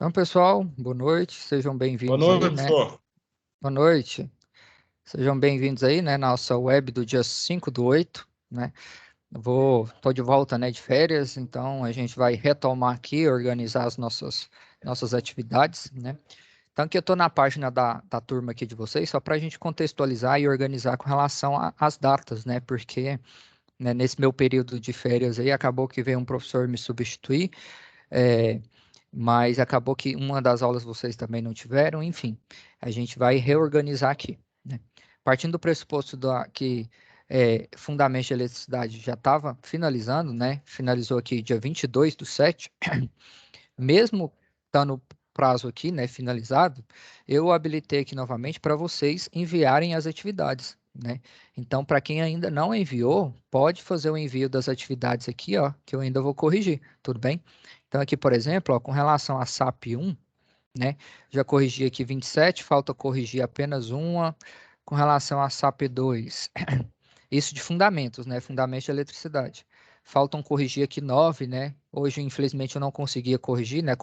Então, pessoal, boa noite, sejam Boa bem-vindos noite, aí, né? professor. Boa noite, sejam bem-vindos aí, né, na nossa web do dia 5/8, né? Tô de volta, né, de férias, então a gente vai retomar aqui, organizar as nossas atividades, né? Então, aqui eu estou na página da turma aqui de vocês, só para a gente contextualizar e organizar com relação às datas, né? Porque, né, nesse meu período de férias aí, acabou que veio um professor me substituir, é, mas acabou que uma das aulas vocês também não tiveram, enfim, a gente vai reorganizar aqui, né? Partindo do pressuposto que Fundamentos de Eletricidade já estava finalizando, né? Finalizou aqui dia 22/7, mesmo estando o prazo aqui, né, finalizado, eu habilitei aqui novamente para vocês enviarem as atividades, né? Então, para quem ainda não enviou, pode fazer o envio das atividades aqui, ó, que eu ainda vou corrigir, tudo bem? Então, aqui, por exemplo, ó, com relação a SAP 1, né, já corrigi aqui 27, falta corrigir apenas uma. Com relação a SAP 2, isso de fundamentos, né? Fundamentos de eletricidade. Faltam corrigir aqui 9, né? Hoje, infelizmente, eu não conseguia corrigir, né?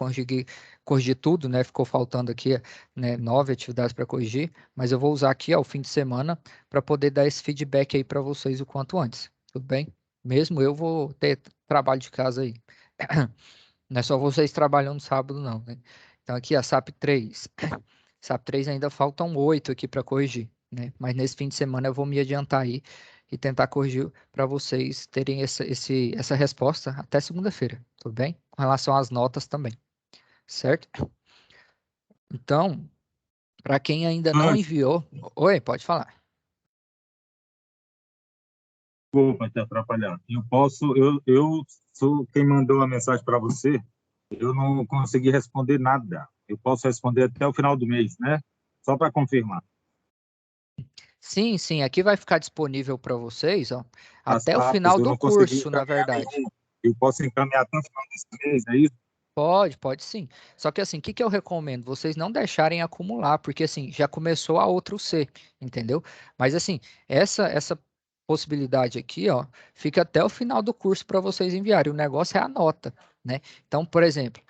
Corrigir tudo, né? Ficou faltando aqui, né, 9 atividades para corrigir, mas eu vou usar aqui, ó, o fim de semana para poder dar esse feedback aí para vocês o quanto antes, tudo bem? Mesmo eu vou ter trabalho de casa aí. Não é só vocês trabalhando sábado, não, né? Então, aqui a SAP 3. SAP 3 ainda faltam 8 aqui para corrigir, né? Mas nesse fim de semana eu vou me adiantar aí e tentar corrigir para vocês terem essa resposta até segunda-feira, tudo bem? Com relação às notas também, certo? Então, para quem ainda não Antes, enviou. Oi, pode falar. desculpa te atrapalhar. Eu sou quem mandou a mensagem para você. Eu não consegui responder nada. Eu posso responder até o final do mês, né? Só para confirmar. Sim, sim, aqui vai ficar disponível para vocês, ó, As até o partes, final eu do não consegui curso, na encaminhar verdade. nenhuma. Eu posso encaminhar até o final desse mês, é isso? Pode sim. Só que assim, o que que eu recomendo? Vocês não deixarem acumular, porque assim, já começou a outro C, entendeu? Mas assim, essa possibilidade aqui, ó, fica até o final do curso para vocês enviarem. O negócio é a nota, né? Então, por exemplo,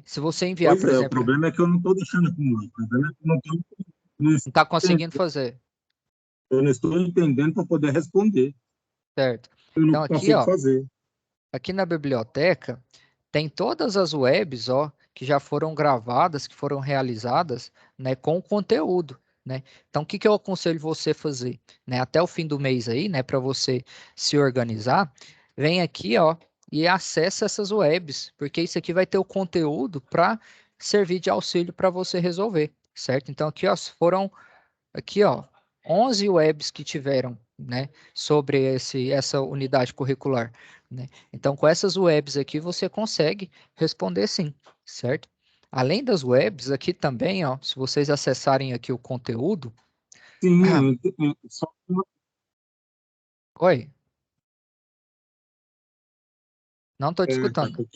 se você enviar, Pois por é, o exemplo, problema é que eu não estou deixando acumular. O problema é que não não estou está conseguindo entendendo, fazer, eu não estou entendendo para poder responder. certo? Eu não Então aqui, consigo ó, fazer. aqui na biblioteca tem todas as webs, ó, que já foram gravadas, que foram realizadas, né, com conteúdo, né? Então, o que que eu aconselho você fazer, né? Até o fim do mês aí, né, para você se organizar, vem aqui, ó, e acessa essas webs, porque isso aqui vai ter o conteúdo para servir de auxílio para você resolver, certo? Então, aqui, ó, foram aqui, ó, 11 webs que tiveram, né, sobre essa unidade curricular, né? Então, com essas webs aqui, você consegue responder sim, certo? Além das webs, aqui também, ó, se vocês acessarem aqui o conteúdo, Sim, só oi, não estou te é, escutando.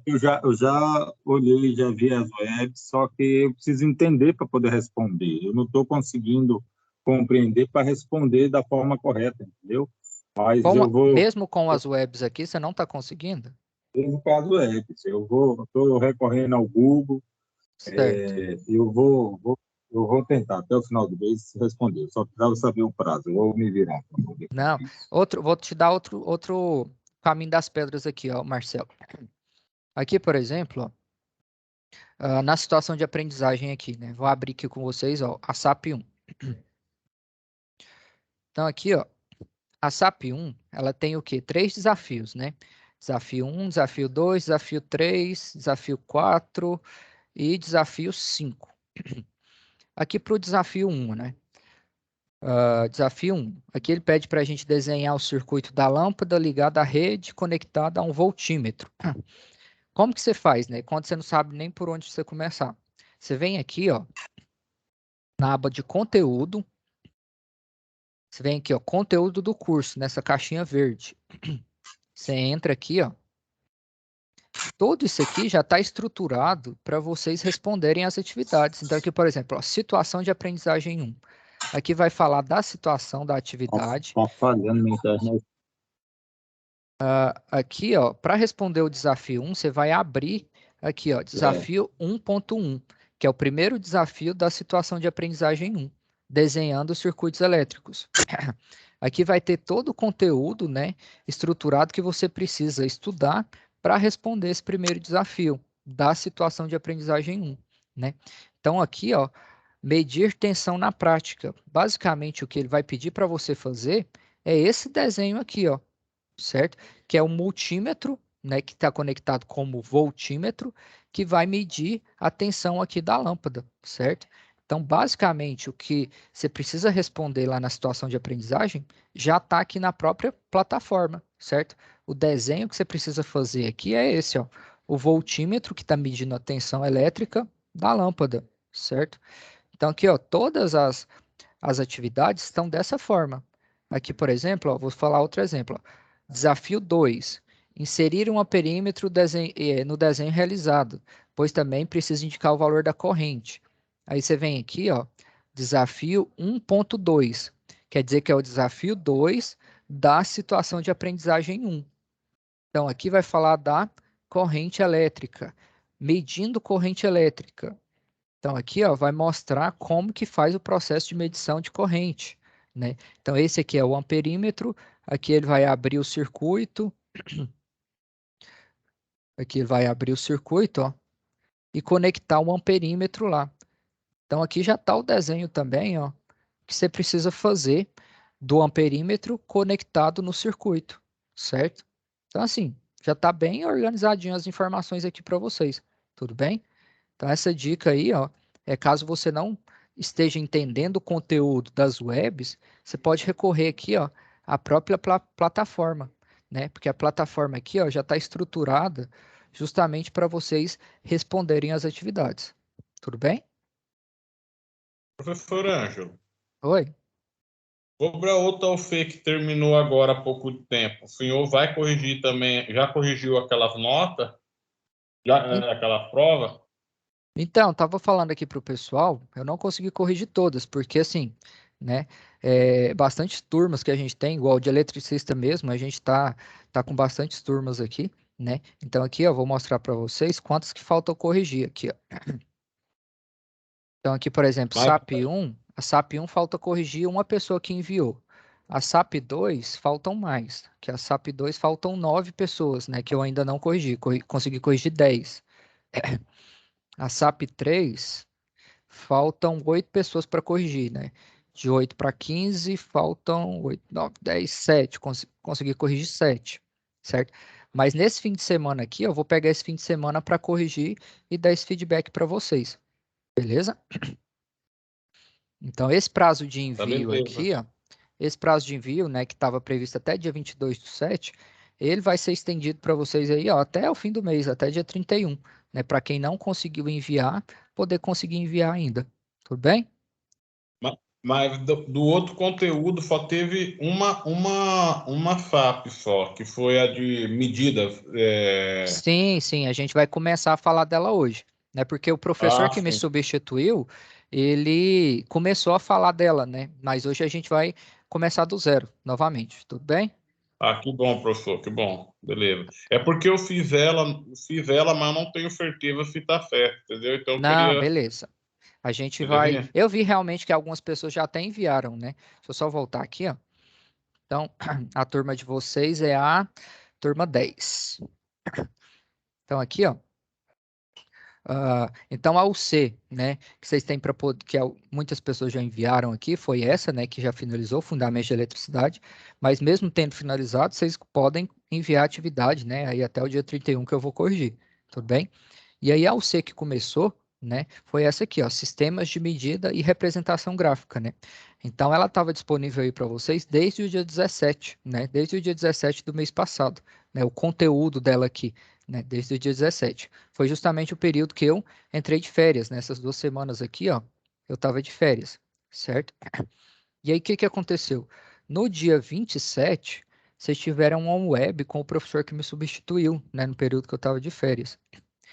eu já olhei, já vi as webs, só que eu preciso entender para poder responder. Eu não estou conseguindo compreender para responder da forma correta, entendeu? Mas eu vou, Mesmo com as webs aqui, você não está conseguindo? no caso webs, estou recorrendo ao Google, Certo. eu vou tentar até o final do mês responder. Só precisava saber o prazo, eu vou me virar para poder Não, fazer isso. vou te dar outro caminho das pedras aqui, ó, Marcelo. Aqui, por exemplo, ó, na situação de aprendizagem aqui, né? Vou abrir aqui com vocês, ó, a SAP 1. Então, aqui, ó, a SAP 1, ela tem o quê? Três desafios, né? Desafio 1, desafio 2, desafio 3, desafio 4 e desafio 5. Aqui para o desafio 1, né? Desafio 1. Aqui ele pede para a gente desenhar o circuito da lâmpada ligada à rede conectada a um voltímetro. Como que você faz, né? Quando você não sabe nem por onde você começar. Você vem aqui, ó, na aba de conteúdo. Você vem aqui, ó, conteúdo do curso, nessa caixinha verde. Você entra aqui, ó. Tudo isso aqui já está estruturado para vocês responderem às atividades. Então, aqui, por exemplo, ó, situação de aprendizagem 1. Aqui vai falar da situação da atividade. Está falhando na internet. Aqui, ó, para responder o desafio 1, você vai abrir aqui, ó, desafio 1.1, que é o primeiro desafio da situação de aprendizagem 1, desenhando circuitos elétricos. Aqui vai ter todo o conteúdo, né, estruturado que você precisa estudar para responder esse primeiro desafio da situação de aprendizagem 1, né? Então aqui, ó, medir tensão na prática. Basicamente o que ele vai pedir para você fazer é esse desenho aqui, ó, certo? Que é o multímetro, né, que está conectado como voltímetro, que vai medir a tensão aqui da lâmpada, certo? Então, basicamente, o que você precisa responder lá na situação de aprendizagem já está aqui na própria plataforma, certo? O desenho que você precisa fazer aqui é esse, ó, o voltímetro que está medindo a tensão elétrica da lâmpada, certo? Então, aqui, ó, todas as atividades estão dessa forma. Aqui, por exemplo, ó, vou falar outro exemplo. Ó. Desafio 2. Inserir um perímetro no desenho realizado, pois também precisa indicar o valor da corrente. Aí você vem aqui, ó, desafio 1.2. Quer dizer que é o desafio 2 da situação de aprendizagem 1. Então, aqui vai falar da corrente elétrica, medindo corrente elétrica. Então, aqui ó, vai mostrar como que faz o processo de medição de corrente, né? Então, esse aqui é o amperímetro, aqui ele vai abrir o circuito, aqui ele vai abrir o circuito, ó, e conectar o amperímetro lá. Então, aqui já está o desenho também, ó, que você precisa fazer do amperímetro conectado no circuito, certo? Então, assim, já está bem organizadinho as informações aqui para vocês, tudo bem? Então, essa dica aí, ó, é caso você não esteja entendendo o conteúdo das webs, você pode recorrer aqui, ó, à própria plataforma, né? Porque a plataforma aqui, ó, já está estruturada justamente para vocês responderem às atividades. Tudo bem? Professor Ângelo, Oi? sobre a outra UF que terminou agora há pouco tempo, o senhor vai corrigir também, já corrigiu aquelas notas, En- aquela prova? Então, estava falando aqui para o pessoal, eu não consegui corrigir todas, porque assim, né, bastante turmas que a gente tem, igual de eletricista mesmo, a gente tá com bastantes turmas aqui, né? Então aqui eu vou mostrar para vocês quantas que faltam corrigir aqui, ó. Então aqui, por exemplo, Mas, SAP 1, a SAP 1 falta corrigir uma pessoa que enviou. A SAP 2 faltam mais, que a SAP 2 faltam 9 pessoas, né, que eu ainda não corrigi, consegui corrigir 10. A SAP 3 faltam 8 pessoas para corrigir, né? De 8 para 15, faltam 8, 9, 10, 7. Consegui corrigir 7, certo? Mas nesse fim de semana aqui, eu vou pegar esse fim de semana para corrigir e dar esse feedback para vocês, beleza? Então, esse prazo de tá envio beleza. aqui, ó, esse prazo de envio, né, que estava previsto até dia 22/7, ele vai ser estendido para vocês aí, ó, até o fim do mês, até dia 31, né? Para quem não conseguiu enviar, poder conseguir enviar ainda. Tudo bem? Mas do outro conteúdo só teve uma FAP só, que foi a de medidas. Sim, sim, a gente vai começar a falar dela hoje, né? Porque o professor que me Sim. substituiu, ele começou a falar dela, né? Mas hoje a gente vai começar do zero, novamente, tudo bem? Ah, que bom, professor, que bom. Beleza. É porque eu fiz ela, mas não tenho certeza se tá certo, entendeu? Então eu Não, queria. beleza. A gente vai. Belezinha? Eu vi realmente que algumas pessoas já até enviaram, né? Deixa eu só voltar aqui, ó. Então, a turma de vocês é a turma 10. Então, aqui, ó. Então, a UC, né, que vocês têm para poder, muitas pessoas já enviaram aqui, foi essa, né, que já finalizou, Fundamentos de Eletricidade, mas mesmo tendo finalizado, vocês podem enviar atividade, né, aí até o dia 31 que eu vou corrigir, tudo bem? E aí a UC que começou, né, foi essa aqui, ó, Sistemas de Medida e Representação Gráfica, né? Então, ela estava disponível aí para vocês desde o dia 17, né, desde o dia 17 do mês passado, né, o conteúdo dela aqui, né, desde o dia 17. Foi justamente o período que eu entrei de férias, nessas 2 semanas aqui, ó, eu estava de férias, certo? E aí, o que que aconteceu? No dia 27, vocês tiveram uma web com o professor que me substituiu, né, no período que eu estava de férias.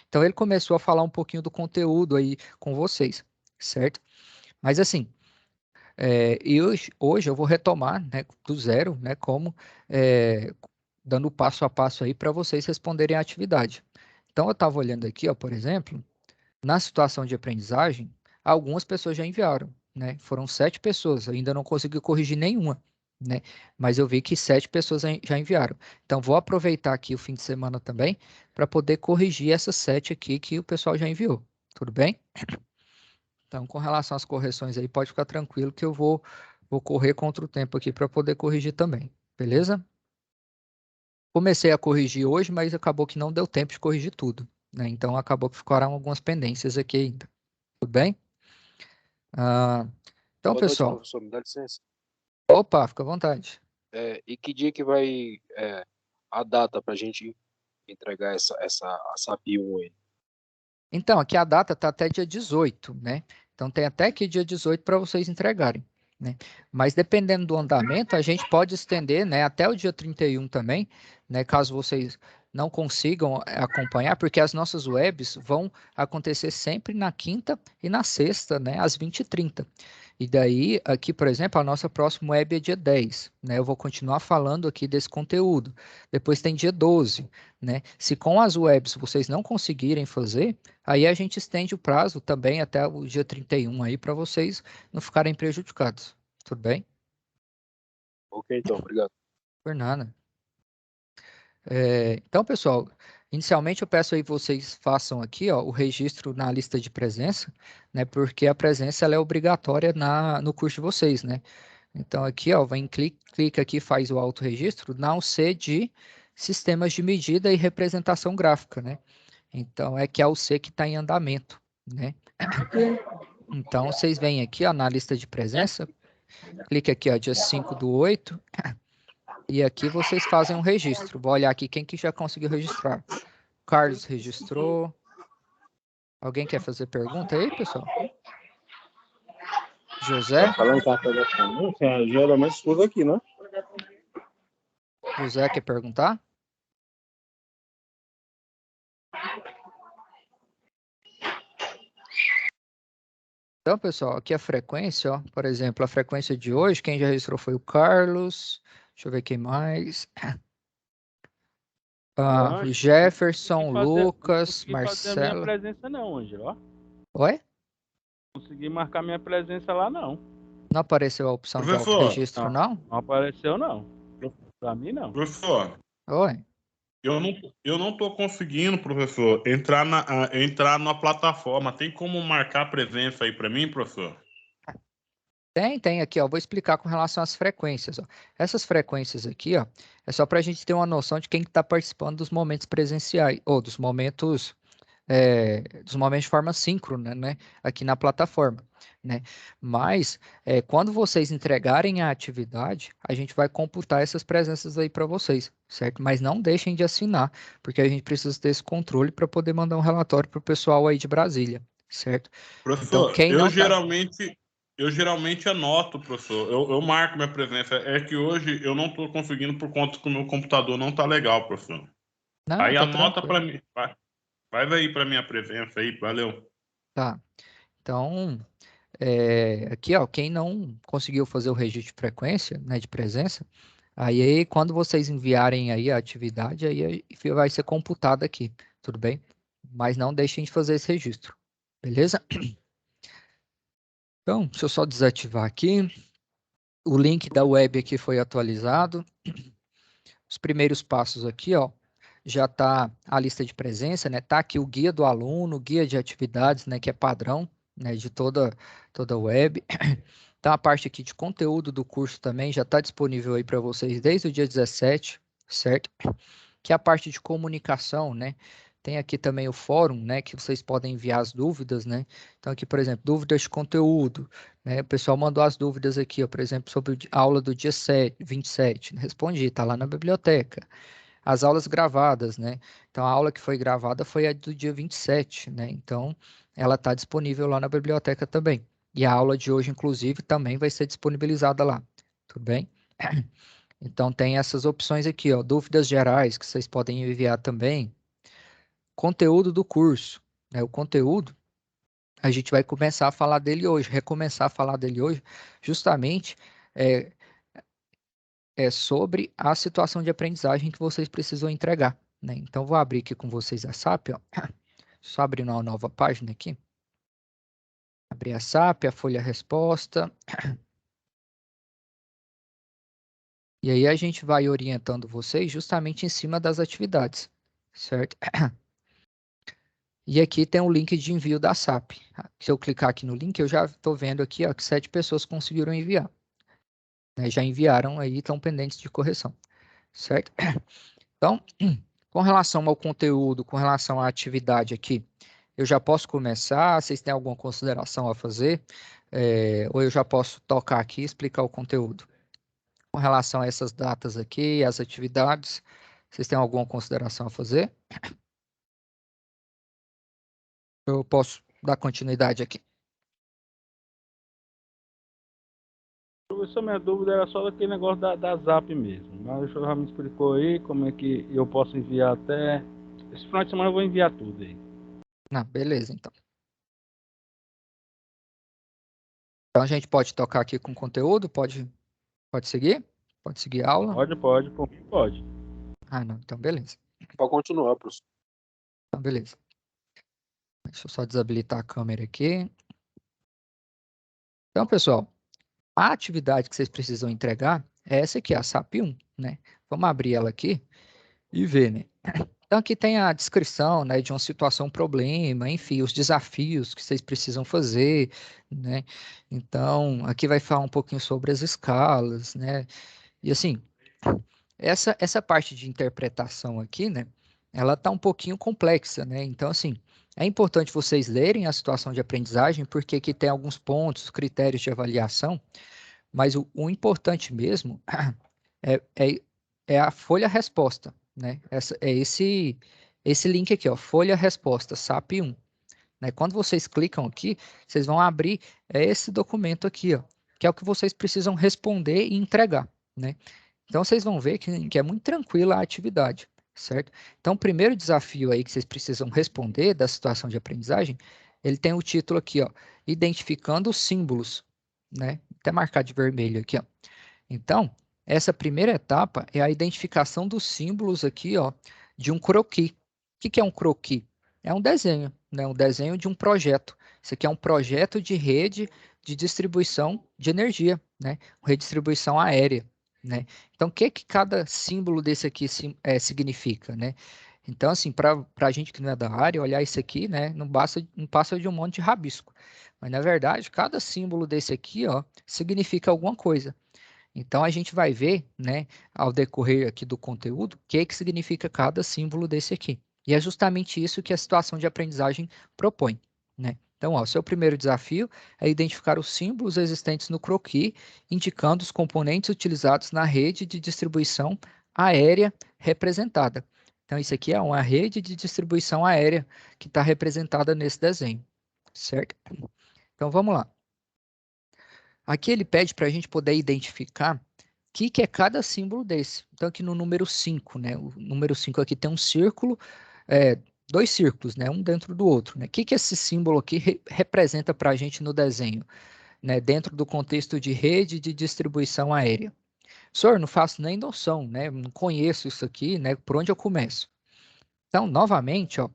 Então, ele começou a falar um pouquinho do conteúdo aí com vocês, certo? Mas assim, e hoje eu vou retomar, né, do zero, né, como dando passo a passo aí para vocês responderem a atividade. Então, eu estava olhando aqui, ó, por exemplo, na situação de aprendizagem, algumas pessoas já enviaram, né? Foram 7 pessoas, ainda não consegui corrigir nenhuma, né? Mas eu vi que 7 pessoas já enviaram. Então, vou aproveitar aqui o fim de semana também para poder corrigir essas 7 aqui que o pessoal já enviou. Tudo bem? Então, com relação às correções aí, pode ficar tranquilo que eu vou correr contra o tempo aqui para poder corrigir também. Beleza? Comecei a corrigir hoje, mas acabou que não deu tempo de corrigir tudo, né? Então, acabou que ficaram algumas pendências aqui ainda. Tudo bem? Ah, então, Boa noite, pessoal. professor. Me dá licença. Opa, fica à vontade. E que dia que vai a data para a gente entregar essa BIM aí? Então, aqui a data está até dia 18, né? Então, tem até aqui dia 18 para vocês entregarem, né? Mas dependendo do andamento, a gente pode estender, né, até o dia 31 também, né? Caso vocês não consigam acompanhar, porque as nossas webs vão acontecer sempre na quinta e na sexta, né, às 20h30. E daí, aqui, por exemplo, a nossa próxima web é dia 10, né? Eu vou continuar falando aqui desse conteúdo. Depois tem dia 12, né? Se com as webs vocês não conseguirem fazer, aí a gente estende o prazo também até o dia 31 aí para vocês não ficarem prejudicados. Tudo bem? Ok, então, obrigado. Por nada. Então, pessoal, inicialmente eu peço aí que vocês façam aqui, ó, o registro na lista de presença, né? Porque a presença ela é obrigatória no curso de vocês, né? Então aqui, ó, vem clica aqui, faz o autorregistro na UC de sistemas de medida e representação gráfica, né? Então é que é o C que está em andamento, né? Então vocês vêm aqui, ó, na lista de presença, clica aqui, ó, dia 5/8, e aqui vocês fazem um registro. Vou olhar aqui quem que já conseguiu registrar. Carlos registrou. Alguém quer fazer pergunta aí, pessoal? José? Falando com a telefone, geralmente escuta aqui, né? José quer perguntar? Então, pessoal, aqui a frequência, ó, por exemplo, a frequência de hoje, quem já registrou foi o Carlos. Deixa eu ver quem mais. O Jefferson, Lucas, Não consegui fazer a minha Marcelo. presença não, Ângelo. Oi? Não consegui marcar minha presença lá, não. Não apareceu a opção de Professor, autorregistro, não? Não apareceu, não. Pra mim, não. Professor, Oi? eu não tô conseguindo, professor, entrar na plataforma. Tem como marcar a presença aí para mim, professor? Tem aqui, ó. Vou explicar com relação às frequências, ó. Essas frequências aqui, ó, é só para a gente ter uma noção de quem está participando dos momentos presenciais, ou dos momentos de forma síncrona, né, aqui na plataforma, né? Mas quando vocês entregarem a atividade, a gente vai computar essas presenças aí para vocês, certo? Mas não deixem de assinar, porque a gente precisa ter esse controle para poder mandar um relatório para o pessoal aí de Brasília, certo? Então, Professor, quem não tá... eu geralmente anoto, professor. Eu marco minha presença. É que hoje eu não estou conseguindo por conta que o meu computador não está legal, professor. Não, Aí tá anota tranquilo. para mim. Faz aí para minha presença aí, valeu. Tá. Então, aqui, ó, quem não conseguiu fazer o registro de frequência, né, de presença, aí quando vocês enviarem aí a atividade, aí vai ser computado aqui, tudo bem? Mas não deixem de fazer esse registro, beleza? Então, deixa eu só desativar aqui. O link da web aqui foi atualizado. Os primeiros passos aqui, ó, já tá a lista de presença, né? Tá aqui o guia do aluno, guia de atividades, né, que é padrão, né, de toda a web. Tá a parte aqui de conteúdo do curso também, já está disponível aí para vocês desde o dia 17, certo? Que é a parte de comunicação, né? Tem aqui também o fórum, né, que vocês podem enviar as dúvidas, né? Então aqui, por exemplo, dúvidas de conteúdo, né? O pessoal mandou as dúvidas aqui, ó, por exemplo, sobre a aula do dia 27, respondi, tá lá na biblioteca. As aulas gravadas, né? Então a aula que foi gravada foi a do dia 27, né? Então ela está disponível lá na biblioteca também. E a aula de hoje, inclusive, também vai ser disponibilizada lá. Tudo bem? Então tem essas opções aqui, ó, dúvidas gerais que vocês podem enviar também. Conteúdo do curso, né? O conteúdo, a gente vai começar a falar dele hoje, recomeçar a falar dele hoje, justamente sobre a situação de aprendizagem que vocês precisam entregar, né? Então, vou abrir aqui com vocês a SAP, ó. Só abrir uma nova página aqui. Abrir a SAP, a folha resposta. E aí a gente vai orientando vocês justamente em cima das atividades, certo? E aqui tem o link de envio da SAP. Se eu clicar aqui no link, eu já estou vendo aqui ó, que 7 pessoas conseguiram enviar. Né? Já enviaram aí, estão pendentes de correção, certo? Então, com relação ao conteúdo, com relação à atividade aqui, eu já posso começar? Vocês têm alguma consideração a fazer? Ou eu já posso tocar aqui e explicar o conteúdo? Com relação a essas datas aqui, as atividades, vocês têm alguma consideração a fazer? Eu posso dar continuidade aqui. Professor, minha dúvida era só daquele negócio da Zap mesmo. Mas o senhor já me explicou aí como é que eu posso enviar até... Esse final de semana eu vou enviar tudo aí. Não, beleza, então. Então a gente pode tocar aqui com conteúdo? Pode seguir? Pode seguir a aula? Pode, por mim pode. Ah, não, então beleza. Pode continuar, professor. Então beleza. Deixa eu só desabilitar a câmera aqui. Então, pessoal, a atividade que vocês precisam entregar é essa aqui, a SAP 1, né? Vamos abrir ela aqui e ver, né? Então, aqui tem a descrição, né, de uma situação, problema, enfim, os desafios que vocês precisam fazer, né? Então, aqui vai falar um pouquinho sobre as escalas, né? E assim, essa parte de interpretação aqui, né, ela tá um pouquinho complexa, né? Então, assim, é importante vocês lerem a situação de aprendizagem, porque aqui tem alguns pontos, critérios de avaliação, mas o importante mesmo é, é, é a folha resposta, né? Esse link aqui, ó, folha resposta, SAP 1. Né? Quando vocês clicam aqui, vocês vão abrir esse documento aqui, ó, que é o que vocês precisam responder e entregar, né? Então, vocês vão ver que é muito tranquila a atividade, certo? Então, o primeiro desafio aí que vocês precisam responder da situação de aprendizagem, ele tem o título aqui, ó, identificando os símbolos, né? Até marcar de vermelho aqui, ó. Então, essa primeira etapa é a identificação dos símbolos aqui, ó, de um croquis. O que é um croquis? É um desenho, né? Um desenho de um projeto. Isso aqui é um projeto de rede de distribuição de energia, né? Redistribuição aérea, né? Então, o que cada símbolo desse aqui significa, né? Então, assim, para a gente que não é da área, olhar isso aqui, né? Não passa de um monte de rabisco. Mas, na verdade, cada símbolo desse aqui, ó, significa alguma coisa. Então, a gente vai ver, né, ao decorrer aqui do conteúdo, o que significa cada símbolo desse aqui. E é justamente isso que a situação de aprendizagem propõe, né? Então, ó, o seu primeiro desafio é identificar os símbolos existentes no croquis, indicando os componentes utilizados na rede de distribuição aérea representada. Então, isso aqui é uma rede de distribuição aérea que está representada nesse desenho, certo? Então, vamos lá. Aqui ele pede para a gente poder identificar o que é cada símbolo desse. Então, aqui no número 5, né? O número 5 aqui tem um círculo, dois círculos, né? Um dentro do outro, né? O que esse símbolo aqui representa para a gente no desenho, né? Dentro do contexto de rede de distribuição aérea. Senhor, não faço nem noção, né? Não conheço isso aqui, né? Por onde eu começo? Então, novamente, ó,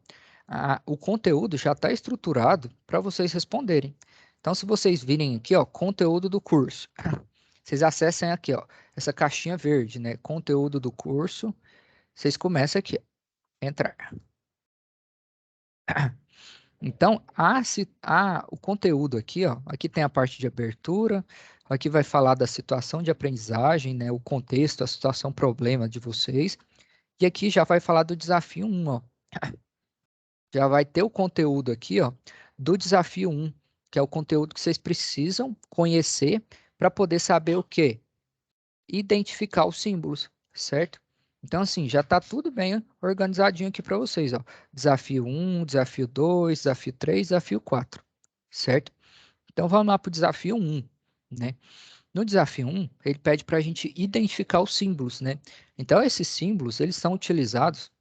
o conteúdo já está estruturado para vocês responderem. Então, se vocês virem aqui, ó, conteúdo do curso, vocês acessem aqui, ó, essa caixinha verde, né? Conteúdo do curso. Vocês começam aqui, ó, entrar. Então, o conteúdo aqui, ó, aqui tem a parte de abertura, aqui vai falar da situação de aprendizagem, né? O contexto, a situação, problema de vocês. E aqui já vai falar do desafio 1, ó. Já vai ter o conteúdo aqui, ó, do desafio 1, que é o conteúdo que vocês precisam conhecer para poder saber o quê? Identificar os símbolos, certo? Então, assim, já está tudo bem organizadinho aqui para vocês, ó. Desafio 1, desafio 2, desafio 3, desafio 4, certo? Então, vamos lá para o desafio 1, né? No desafio 1, ele pede para a gente identificar os símbolos, né? Então, esses símbolos, eles são utilizados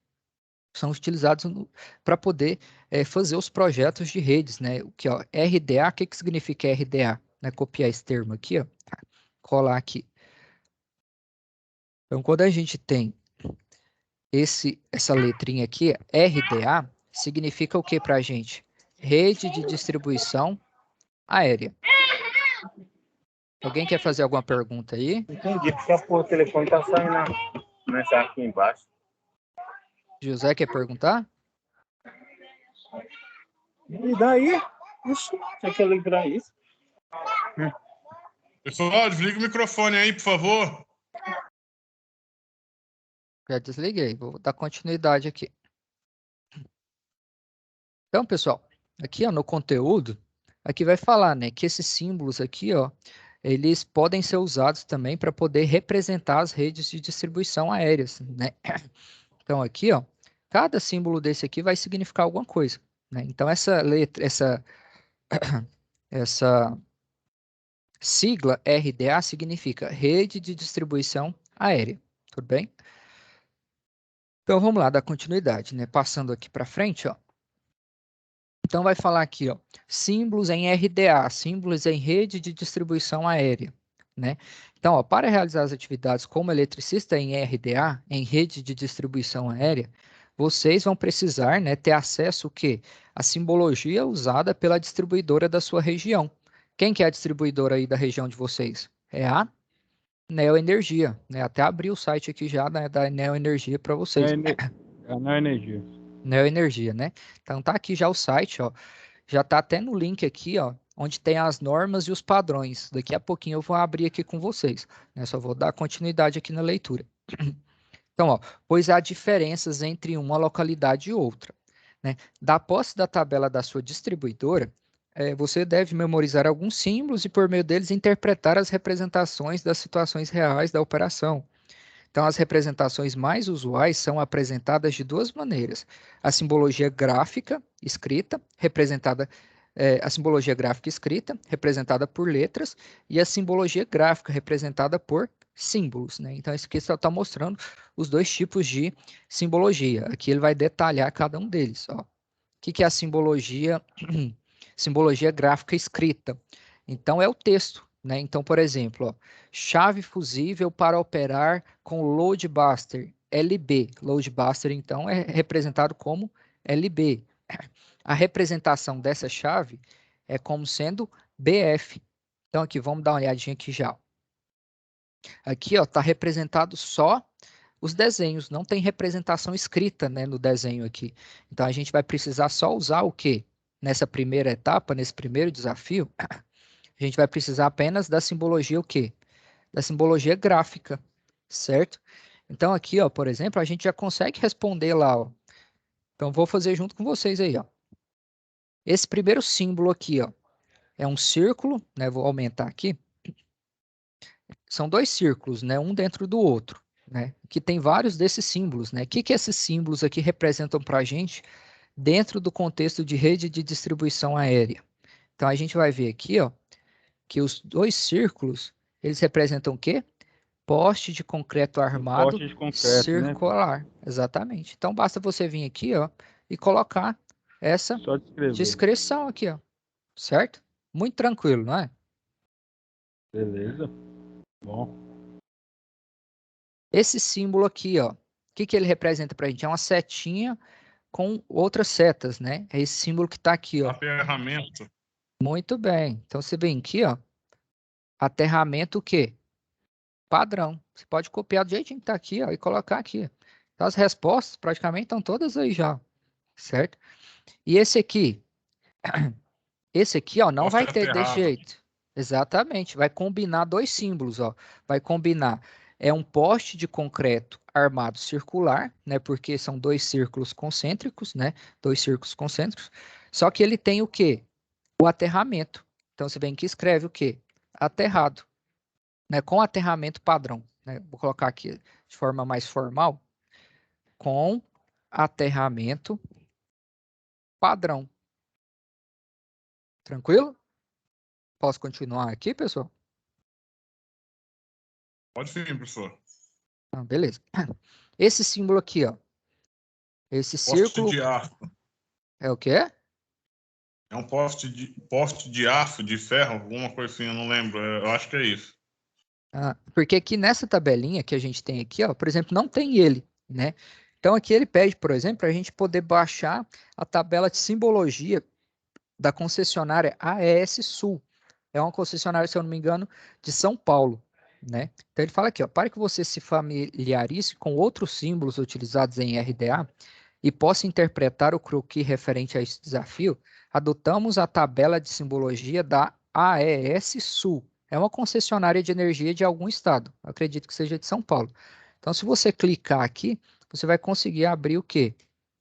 para poder fazer os projetos de redes, né? O que, ó, RDA, o que significa RDA? Né? Copiar esse termo aqui, ó, colar aqui. Então, quando a gente tem essa letrinha aqui, RDA, significa o que para a gente? Rede de distribuição aérea. Alguém quer fazer alguma pergunta aí? Entendi, porque o telefone tá saindo a mensagem aqui embaixo. José quer perguntar? E daí? Ixi, tinha que livrar isso. Pessoal, desliga o microfone aí, por favor. Já desliguei, vou dar continuidade aqui. Então, pessoal, aqui ó, no conteúdo, aqui vai falar, né, que esses símbolos aqui, ó, eles podem ser usados também para poder representar as redes de distribuição aéreas, né? Então, aqui, ó, cada símbolo desse aqui vai significar alguma coisa, né? Então, essa letra, essa sigla RDA significa Rede de Distribuição Aérea, tudo bem? Então, vamos lá, dar continuidade, né? Passando aqui para frente, ó. Então, vai falar aqui, ó, símbolos em RDA, símbolos em rede de distribuição aérea, né? Então, ó, para realizar as atividades como eletricista em RDA, em rede de distribuição aérea, vocês vão precisar, né, ter acesso o quê? A simbologia usada pela distribuidora da sua região. Quem que é a distribuidora aí da região de vocês? É a Neoenergia, né? Até abri o site aqui já da Neoenergia para vocês. A Neoenergia. Neoenergia, né? Então tá aqui já o site, ó. Já tá até no link aqui, ó, onde tem as normas e os padrões. Daqui a pouquinho eu vou abrir aqui com vocês, né? Só vou dar continuidade aqui na leitura. Então, ó, pois há diferenças entre uma localidade e outra, né? Da posse da tabela da sua distribuidora, você deve memorizar alguns símbolos e, por meio deles, interpretar as representações das situações reais da operação. Então, as representações mais usuais são apresentadas de duas maneiras: a simbologia gráfica escrita, a simbologia gráfica escrita, representada por letras, e a simbologia gráfica, representada por símbolos, né? Então, isso aqui só está mostrando os dois tipos de simbologia. Aqui ele vai detalhar cada um deles, ó. O que é a simbologia, simbologia gráfica escrita? Então, é o texto, né? Então, por exemplo, ó, chave fusível para operar com Loadbuster, LB. Loadbuster, então, é representado como LB. A representação dessa chave é como sendo BF. Então, aqui, vamos dar uma olhadinha aqui já. Aqui, ó, está representado só os desenhos, não tem representação escrita, né, no desenho aqui. Então, a gente vai precisar só usar o quê? Nessa primeira etapa, nesse primeiro desafio, a gente vai precisar apenas da simbologia o quê? Da simbologia gráfica, certo? Então, aqui, ó, por exemplo, a gente já consegue responder lá, ó. Então, vou fazer junto com vocês aí, ó. Esse primeiro símbolo aqui, ó, é um círculo, né? Vou aumentar aqui. São dois círculos, né? Um dentro do outro, né? Que tem vários desses símbolos, né? O que esses símbolos aqui representam para a gente dentro do contexto de rede de distribuição aérea? Então, a gente vai ver aqui, ó, que os dois círculos, eles representam o quê? Poste de concreto armado Poste de concreto, né? circular. Exatamente. Então, basta você vir aqui, ó, e colocar essa Só descrever. descrição aqui, ó. Certo? Muito tranquilo, não é? Beleza. Bom. Esse símbolo aqui, ó, o que ele representa para a gente? É uma setinha com outras setas, né? É esse símbolo que está aqui, ó. Aterramento. Muito bem. Então, você vem aqui, ó, aterramento o quê? Padrão. Você pode copiar do jeitinho que está aqui, ó, e colocar aqui. Então, as respostas praticamente estão todas aí já, certo? E esse aqui, ó, não Poste vai ter desse aterrado. jeito. Exatamente, vai combinar dois símbolos, ó. Vai combinar um poste de concreto armado circular, né? Porque são dois círculos concêntricos, né? Dois círculos concêntricos. Só que ele tem o quê? O aterramento. Então você vem que escreve o quê? Aterrado, né? Com aterramento padrão, né? Vou colocar aqui de forma mais formal, com aterramento padrão. Tranquilo? Posso continuar aqui, pessoal? Pode sim, professor. Ah, beleza. Esse símbolo aqui, ó. Esse Poste círculo de aço. é o quê? É um poste de aço, de ferro, alguma coisa assim, eu não lembro. Eu acho que é isso. Ah, porque aqui nessa tabelinha que a gente tem aqui, ó, por exemplo, não tem ele, né? Então, aqui ele pede, por exemplo, para a gente poder baixar a tabela de simbologia da concessionária AES Sul. É uma concessionária, se eu não me engano, de São Paulo, né? Então, ele fala aqui, ó, para que você se familiarize com outros símbolos utilizados em RDA e possa interpretar o croquis referente a esse desafio, adotamos a tabela de simbologia da AES Sul. É uma concessionária de energia de algum estado. Acredito que seja de São Paulo. Então, se você clicar aqui, você vai conseguir abrir o quê?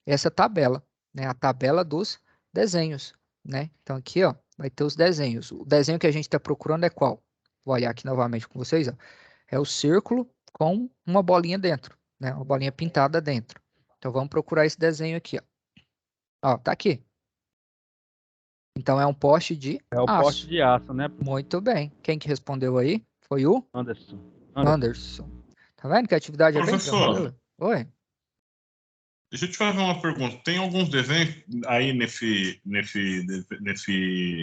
Essa tabela, né? A tabela dos desenhos, né? Então, aqui, ó, vai ter os desenhos. O desenho que a gente está procurando é qual? Vou olhar aqui novamente com vocês, ó. É o círculo com uma bolinha dentro, né? Uma bolinha pintada dentro. Então, vamos procurar esse desenho aqui, ó. Ó, tá aqui. Então, é um poste de É o poste aço. de aço, né? Muito bem. Quem que respondeu aí? Foi o Anderson. Anderson. Tá vendo que a atividade é bem Professor, tranquila? Oi. deixa eu te fazer uma pergunta. Tem alguns desenhos aí nesse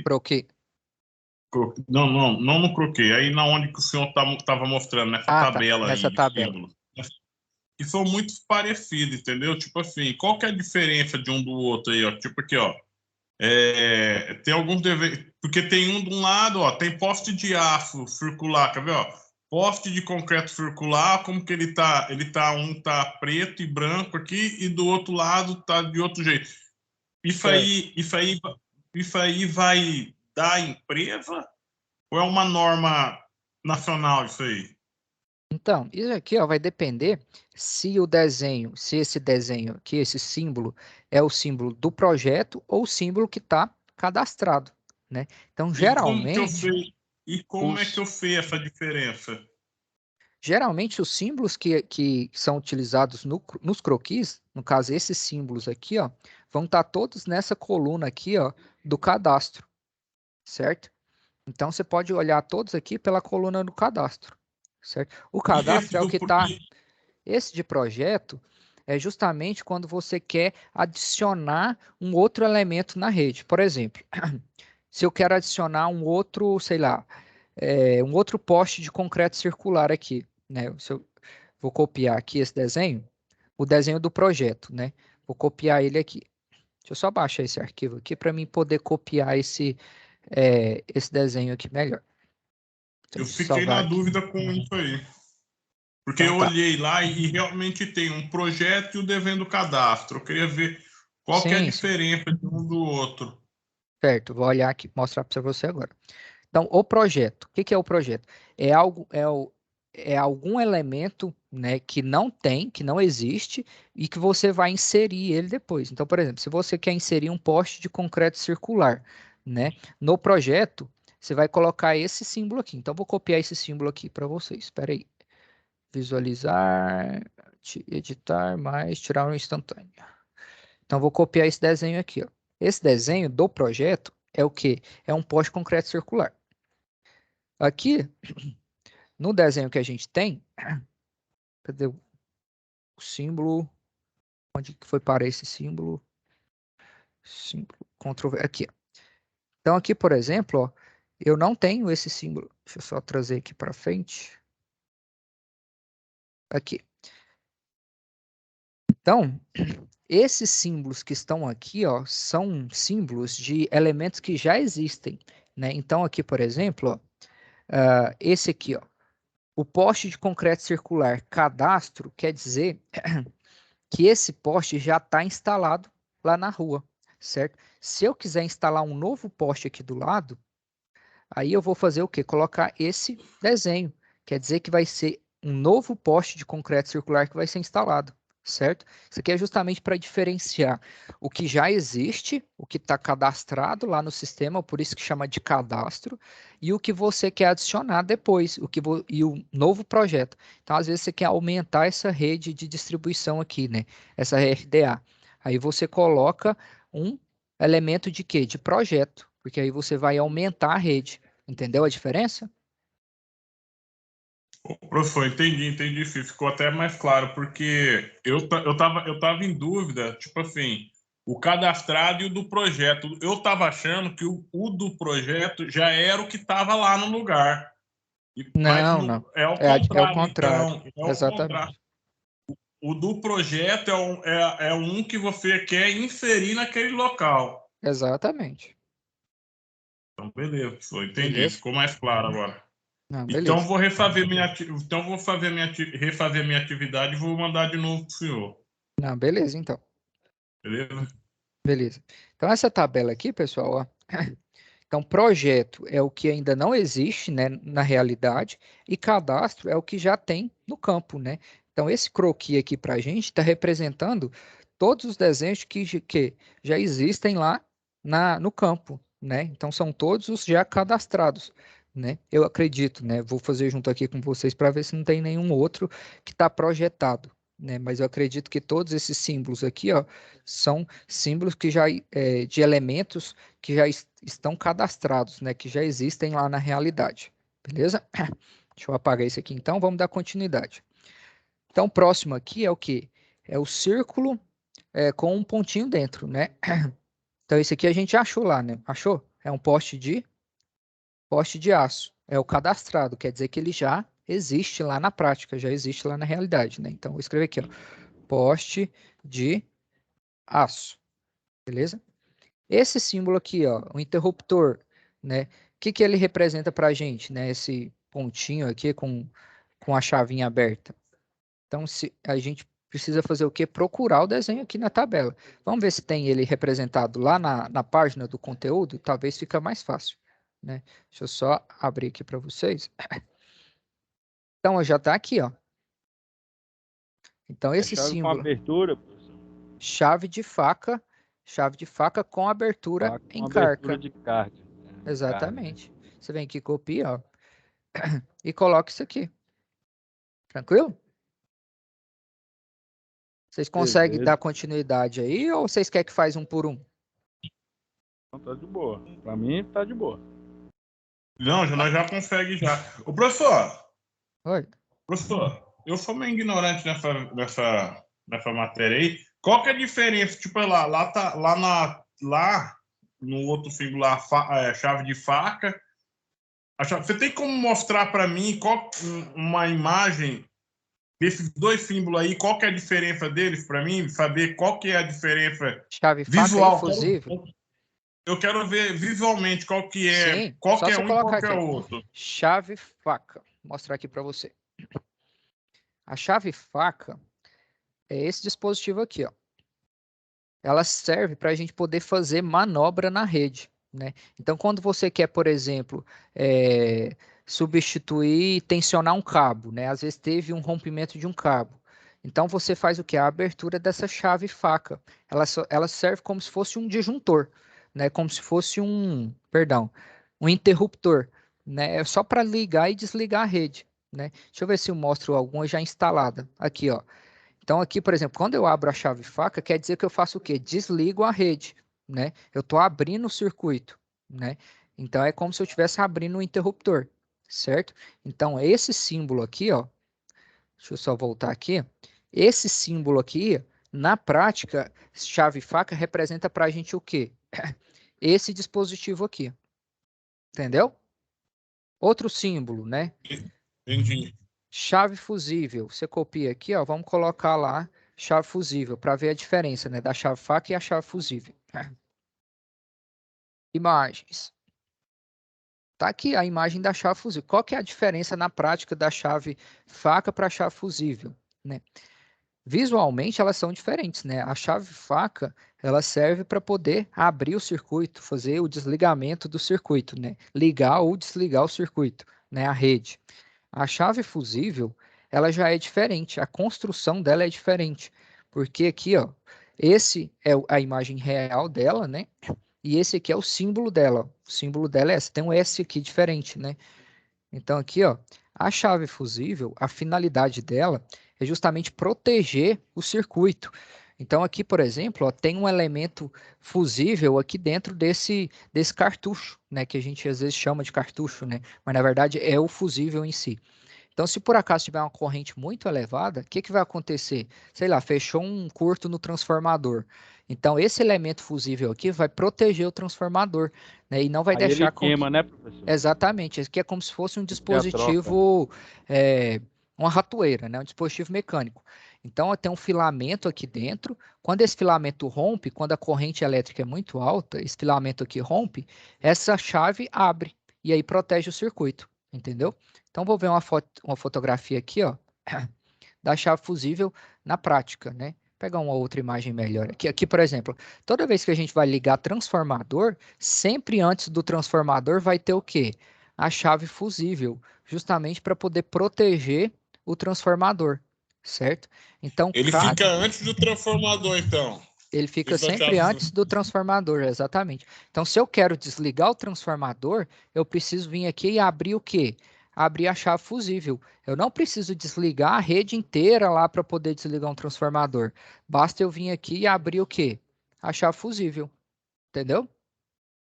Croquis. não no croquis, aí na onde que o senhor estava mostrando, nessa Ah, tá. tabela Nessa aí de tabela. símbolos, que são muito parecidos, entendeu? Tipo assim, qual que é a diferença de um do outro aí, ó? Tipo aqui, ó. Tem alguns desenhos, porque tem um de um lado, ó, tem poste de aço circular, quer ver, ó? Poste de concreto circular, como que um tá preto e branco aqui, e do outro lado tá de outro jeito. Isso aí vai da empresa ou é uma norma nacional isso aí? Então, isso aqui, ó, vai depender se o desenho, se esse desenho aqui, esse símbolo, é o símbolo do projeto ou o símbolo que está cadastrado, né? Então, E como que eu geralmente, sei, e como é que os, eu sei essa diferença? geralmente os símbolos que são utilizados nos croquis, no caso, esses símbolos aqui, ó, vão estar todos nessa coluna aqui, ó, do cadastro, certo? Então, você pode olhar todos aqui pela coluna do cadastro, certo? O E esse cadastro é o do que está. Esse de projeto é justamente quando você quer adicionar um outro elemento na rede. Por exemplo, se eu quero adicionar um outro, sei lá, um outro poste de concreto circular aqui, né? Se eu vou copiar aqui esse desenho, o desenho do projeto, né? Vou copiar ele aqui. Deixa eu só baixar esse arquivo aqui para mim poder copiar esse desenho aqui melhor. Deixa eu eu fiquei salvar na aqui. dúvida com isso aí. Porque Então eu tá. olhei lá e realmente tem um projeto e o desenho do cadastro. Eu queria ver qual que é a Sim, sim. diferença de um do outro. Certo. Vou olhar aqui, mostrar para você agora. Então, o projeto. O que que é o projeto? É algo, é algum elemento, né, que não tem, que não existe e que você vai inserir ele depois. Então, por exemplo, se você quer inserir um poste de concreto circular, né, no projeto, você vai colocar esse símbolo aqui. Então, vou copiar esse símbolo aqui para vocês. Espera aí. Visualizar, editar, mais tirar um instantâneo. Então, vou copiar esse desenho aqui, ó. Esse desenho do projeto é o quê? É um poste de concreto circular. Aqui, no desenho que a gente tem, cadê o símbolo? Onde que foi para esse símbolo? Símbolo, Ctrl V, aqui. Ó. Então, aqui, por exemplo, ó, eu não tenho esse símbolo. Deixa eu só trazer aqui para frente. Aqui. Então, esses símbolos que estão aqui, ó, são símbolos de elementos que já existem, né? Então, aqui, por exemplo, ó, esse aqui, ó, o poste de concreto circular cadastro quer dizer que esse poste já está instalado lá na rua, certo? Se eu quiser instalar um novo poste aqui do lado, aí eu vou fazer o quê? Colocar esse desenho. Quer dizer que vai ser um novo poste de concreto circular que vai ser instalado, certo? Isso aqui é justamente para diferenciar o que já existe, o que está cadastrado lá no sistema, por isso que chama de cadastro, e o que você quer adicionar depois, e o novo projeto. Então, às vezes, você quer aumentar essa rede de distribuição aqui, né? Essa RDA. Aí você coloca um elemento de quê? De projeto, porque aí você vai aumentar a rede. Entendeu a diferença? Ô, professor, entendi, ficou até mais claro, porque eu tava em dúvida, tipo assim, o cadastrado e o do projeto. Eu tava achando que o do projeto já era o que estava lá no lugar. Mas Não, não. é o É o contrário, contrário. então. É o contrário. Exatamente. o do projeto é um que você quer inserir naquele local. Exatamente. Então, beleza, entendi. Beleza? Ficou mais claro agora. Não, Então, beleza. vou refazer refazer minha atividade e vou mandar de novo para o senhor. Não, beleza, então. Beleza? Beleza. Então, essa tabela aqui, pessoal, ó. Então, projeto é o que ainda não existe, né, na realidade, e cadastro é o que já tem no campo, né? Então, esse croquis aqui para a gente está representando todos os desenhos que já existem lá no campo, né? Então, são todos os já cadastrados, né? Eu acredito, né? Vou fazer junto aqui com vocês para ver se não tem nenhum outro que está projetado, né? Mas eu acredito que todos esses símbolos aqui, ó, são símbolos que já de elementos que já estão cadastrados, né, que já existem lá na realidade, beleza? Deixa eu apagar isso aqui então, vamos dar continuidade. Então, o próximo aqui é o quê? É o círculo com um pontinho dentro, né? Então, esse aqui a gente achou lá, né? Achou? É um poste de aço. É o cadastrado, quer dizer que ele já existe lá na prática, já existe lá na realidade, né? Então, vou escrever aqui, ó, poste de aço, beleza? Esse símbolo aqui, ó, o interruptor, né? O que ele representa para a gente, né? Esse pontinho aqui com a chavinha aberta. Então, se a gente precisa fazer o quê? Procurar o desenho aqui na tabela. Vamos ver se tem ele representado lá na página do conteúdo, talvez fica mais fácil, né? Deixa eu só abrir aqui para vocês. Então, já está aqui, ó. Então, esse chave símbolo, com abertura, professor. chave de faca com abertura Faca em com carca. abertura de carga. Exatamente. Você vem aqui, copia, ó, e coloca isso aqui. Tranquilo? Vocês conseguem Beleza. dar continuidade aí ou vocês querem que faz um por um? Então tá de boa. Pra mim tá de boa. Não, nós já consegue já. Ô, professor, Oi. eu sou meio ignorante nessa matéria aí. Qual que é a diferença? Tipo, lá no outro símbolo, chave de faca. Você tem como mostrar para mim uma imagem desses dois símbolos aí? Qual que é a diferença deles para mim? Saber qual que é a diferença Chave, faca visual? e fusível? Eu quero ver visualmente qual que é, Sim, qual só que é você um e colocar qual que é aqui, ó. o outro. Chave, faca. Vou mostrar aqui para você. A chave faca é esse dispositivo aqui, ó. Ela serve para a gente poder fazer manobra na rede, né? Então, quando você quer, por exemplo, substituir, tensionar um cabo, né? Às vezes teve um rompimento de um cabo. Então, você faz o que? A abertura dessa chave faca. Ela serve como se fosse um disjuntor, né? Como se fosse um interruptor, né? É só para ligar e desligar a rede, né? Deixa eu ver se eu mostro alguma já instalada. Aqui, ó. Então, aqui, por exemplo, quando eu abro a chave faca, quer dizer que eu faço o quê? Desligo a rede, né? Eu estou abrindo o circuito, né? Então, é como se eu estivesse abrindo o interruptor, certo? Então, esse símbolo aqui, ó, deixa eu só voltar aqui. Esse símbolo aqui, na prática, chave faca representa para a gente o quê? Esse dispositivo aqui, entendeu? Outro símbolo, né? Entendi. Chave fusível. Você copia aqui, ó. Vamos colocar lá chave fusível para ver a diferença, né, da chave faca e a chave fusível. Imagens. Tá aqui a imagem da chave fusível. Qual que é a diferença na prática da chave faca para a chave fusível, né? Visualmente elas são diferentes, né? A chave faca, ela serve para poder abrir o circuito, fazer o desligamento do circuito, né? Ligar ou desligar o circuito, né, a rede. A chave fusível, ela já é diferente, a construção dela é diferente, porque aqui, ó, esse é a imagem real dela, né? E esse aqui é o símbolo dela. O símbolo dela é esse, tem um S aqui diferente, né? Então aqui, ó, a chave fusível, a finalidade dela é justamente proteger o circuito. Então aqui, por exemplo, ó, tem um elemento fusível aqui dentro desse cartucho, né, que a gente às vezes chama de cartucho, né? Mas na verdade é o fusível em si. Então, se por acaso tiver uma corrente muito elevada, o que vai acontecer? Sei lá, fechou um curto no transformador. Então, esse elemento fusível aqui vai proteger o transformador, né? E não vai Aí deixar ele queima, né, professor? Exatamente. Esse aqui é como se fosse um Que é a troca. dispositivo, uma ratoeira, né? Um dispositivo mecânico. Então, tem um filamento aqui dentro. Quando esse filamento rompe, quando a corrente elétrica é muito alta, esse filamento aqui rompe, essa chave abre e aí protege o circuito, entendeu? Então, vou ver uma fotografia aqui, ó, da chave fusível na prática, né? Vou pegar uma outra imagem melhor. Aqui, por exemplo, toda vez que a gente vai ligar transformador, sempre antes do transformador vai ter o quê? A chave fusível, justamente para poder proteger o transformador, certo? Então, Ele fica antes do transformador, então. Ele fica sempre antes do transformador, exatamente. Então, se eu quero desligar o transformador, eu preciso vir aqui e abrir o quê? Abrir a chave fusível. Eu não preciso desligar a rede inteira lá para poder desligar um transformador. Basta eu vir aqui e abrir o quê? A chave fusível. Entendeu?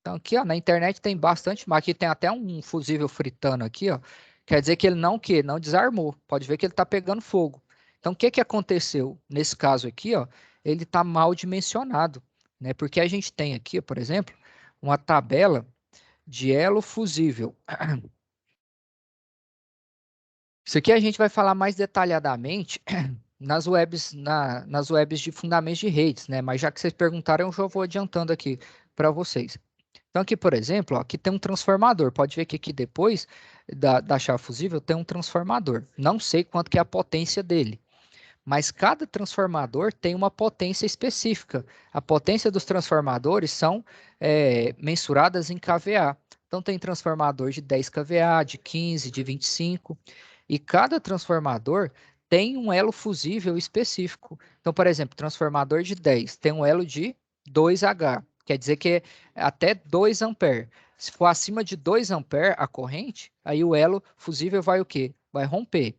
Então, aqui, ó, na internet tem bastante, mas aqui tem até um fusível fritando aqui, ó. Quer dizer que ele não desarmou. Pode ver que ele está pegando fogo. Então, o que aconteceu? Nesse caso aqui, ó, ele está mal dimensionado, né? Porque a gente tem aqui, por exemplo, uma tabela de elo fusível. Isso aqui a gente vai falar mais detalhadamente nas webs de fundamentos de redes, né? Mas já que vocês perguntaram, eu já vou adiantando aqui para vocês. Então, aqui, por exemplo, ó, aqui tem um transformador. Pode ver que aqui depois da chave fusível tem um transformador. Não sei quanto que é a potência dele, mas cada transformador tem uma potência específica. A potência dos transformadores são mensuradas em kVA. Então, tem transformador de 10 kVA, de 15, de 25. E cada transformador tem um elo fusível específico. Então, por exemplo, transformador de 10 tem um elo de 2H. Quer dizer que é até 2 ampere. Se for acima de 2 ampere a corrente, aí o elo fusível vai o quê? Vai romper.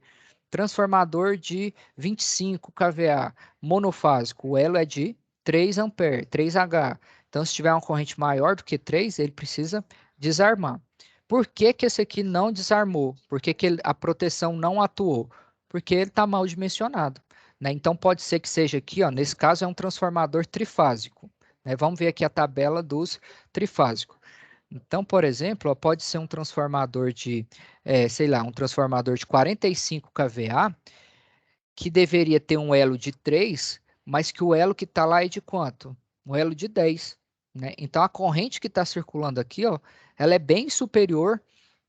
Transformador de 25 kVA, monofásico, o elo é de 3 ampere, 3H. Então, se tiver uma corrente maior do que 3, ele precisa desarmar. Por que que esse aqui não desarmou? Por que que a proteção não atuou? Porque ele está mal dimensionado, né? Então, pode ser que seja aqui, ó, nesse caso é um transformador trifásico, né? Vamos ver aqui a tabela dos trifásicos. Então, por exemplo, ó, pode ser um transformador de, sei lá, um transformador de 45 kVA, que deveria ter um elo de 3, mas que o elo que está lá é de quanto? Um elo de 10, né? Então, a corrente que está circulando aqui, ó, ela é bem superior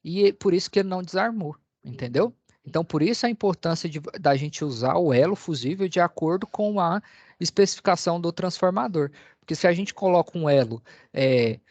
e por isso que ele não desarmou, entendeu? Então, por isso a importância da gente usar o elo fusível de acordo com a especificação do transformador. Porque se a gente coloca um elo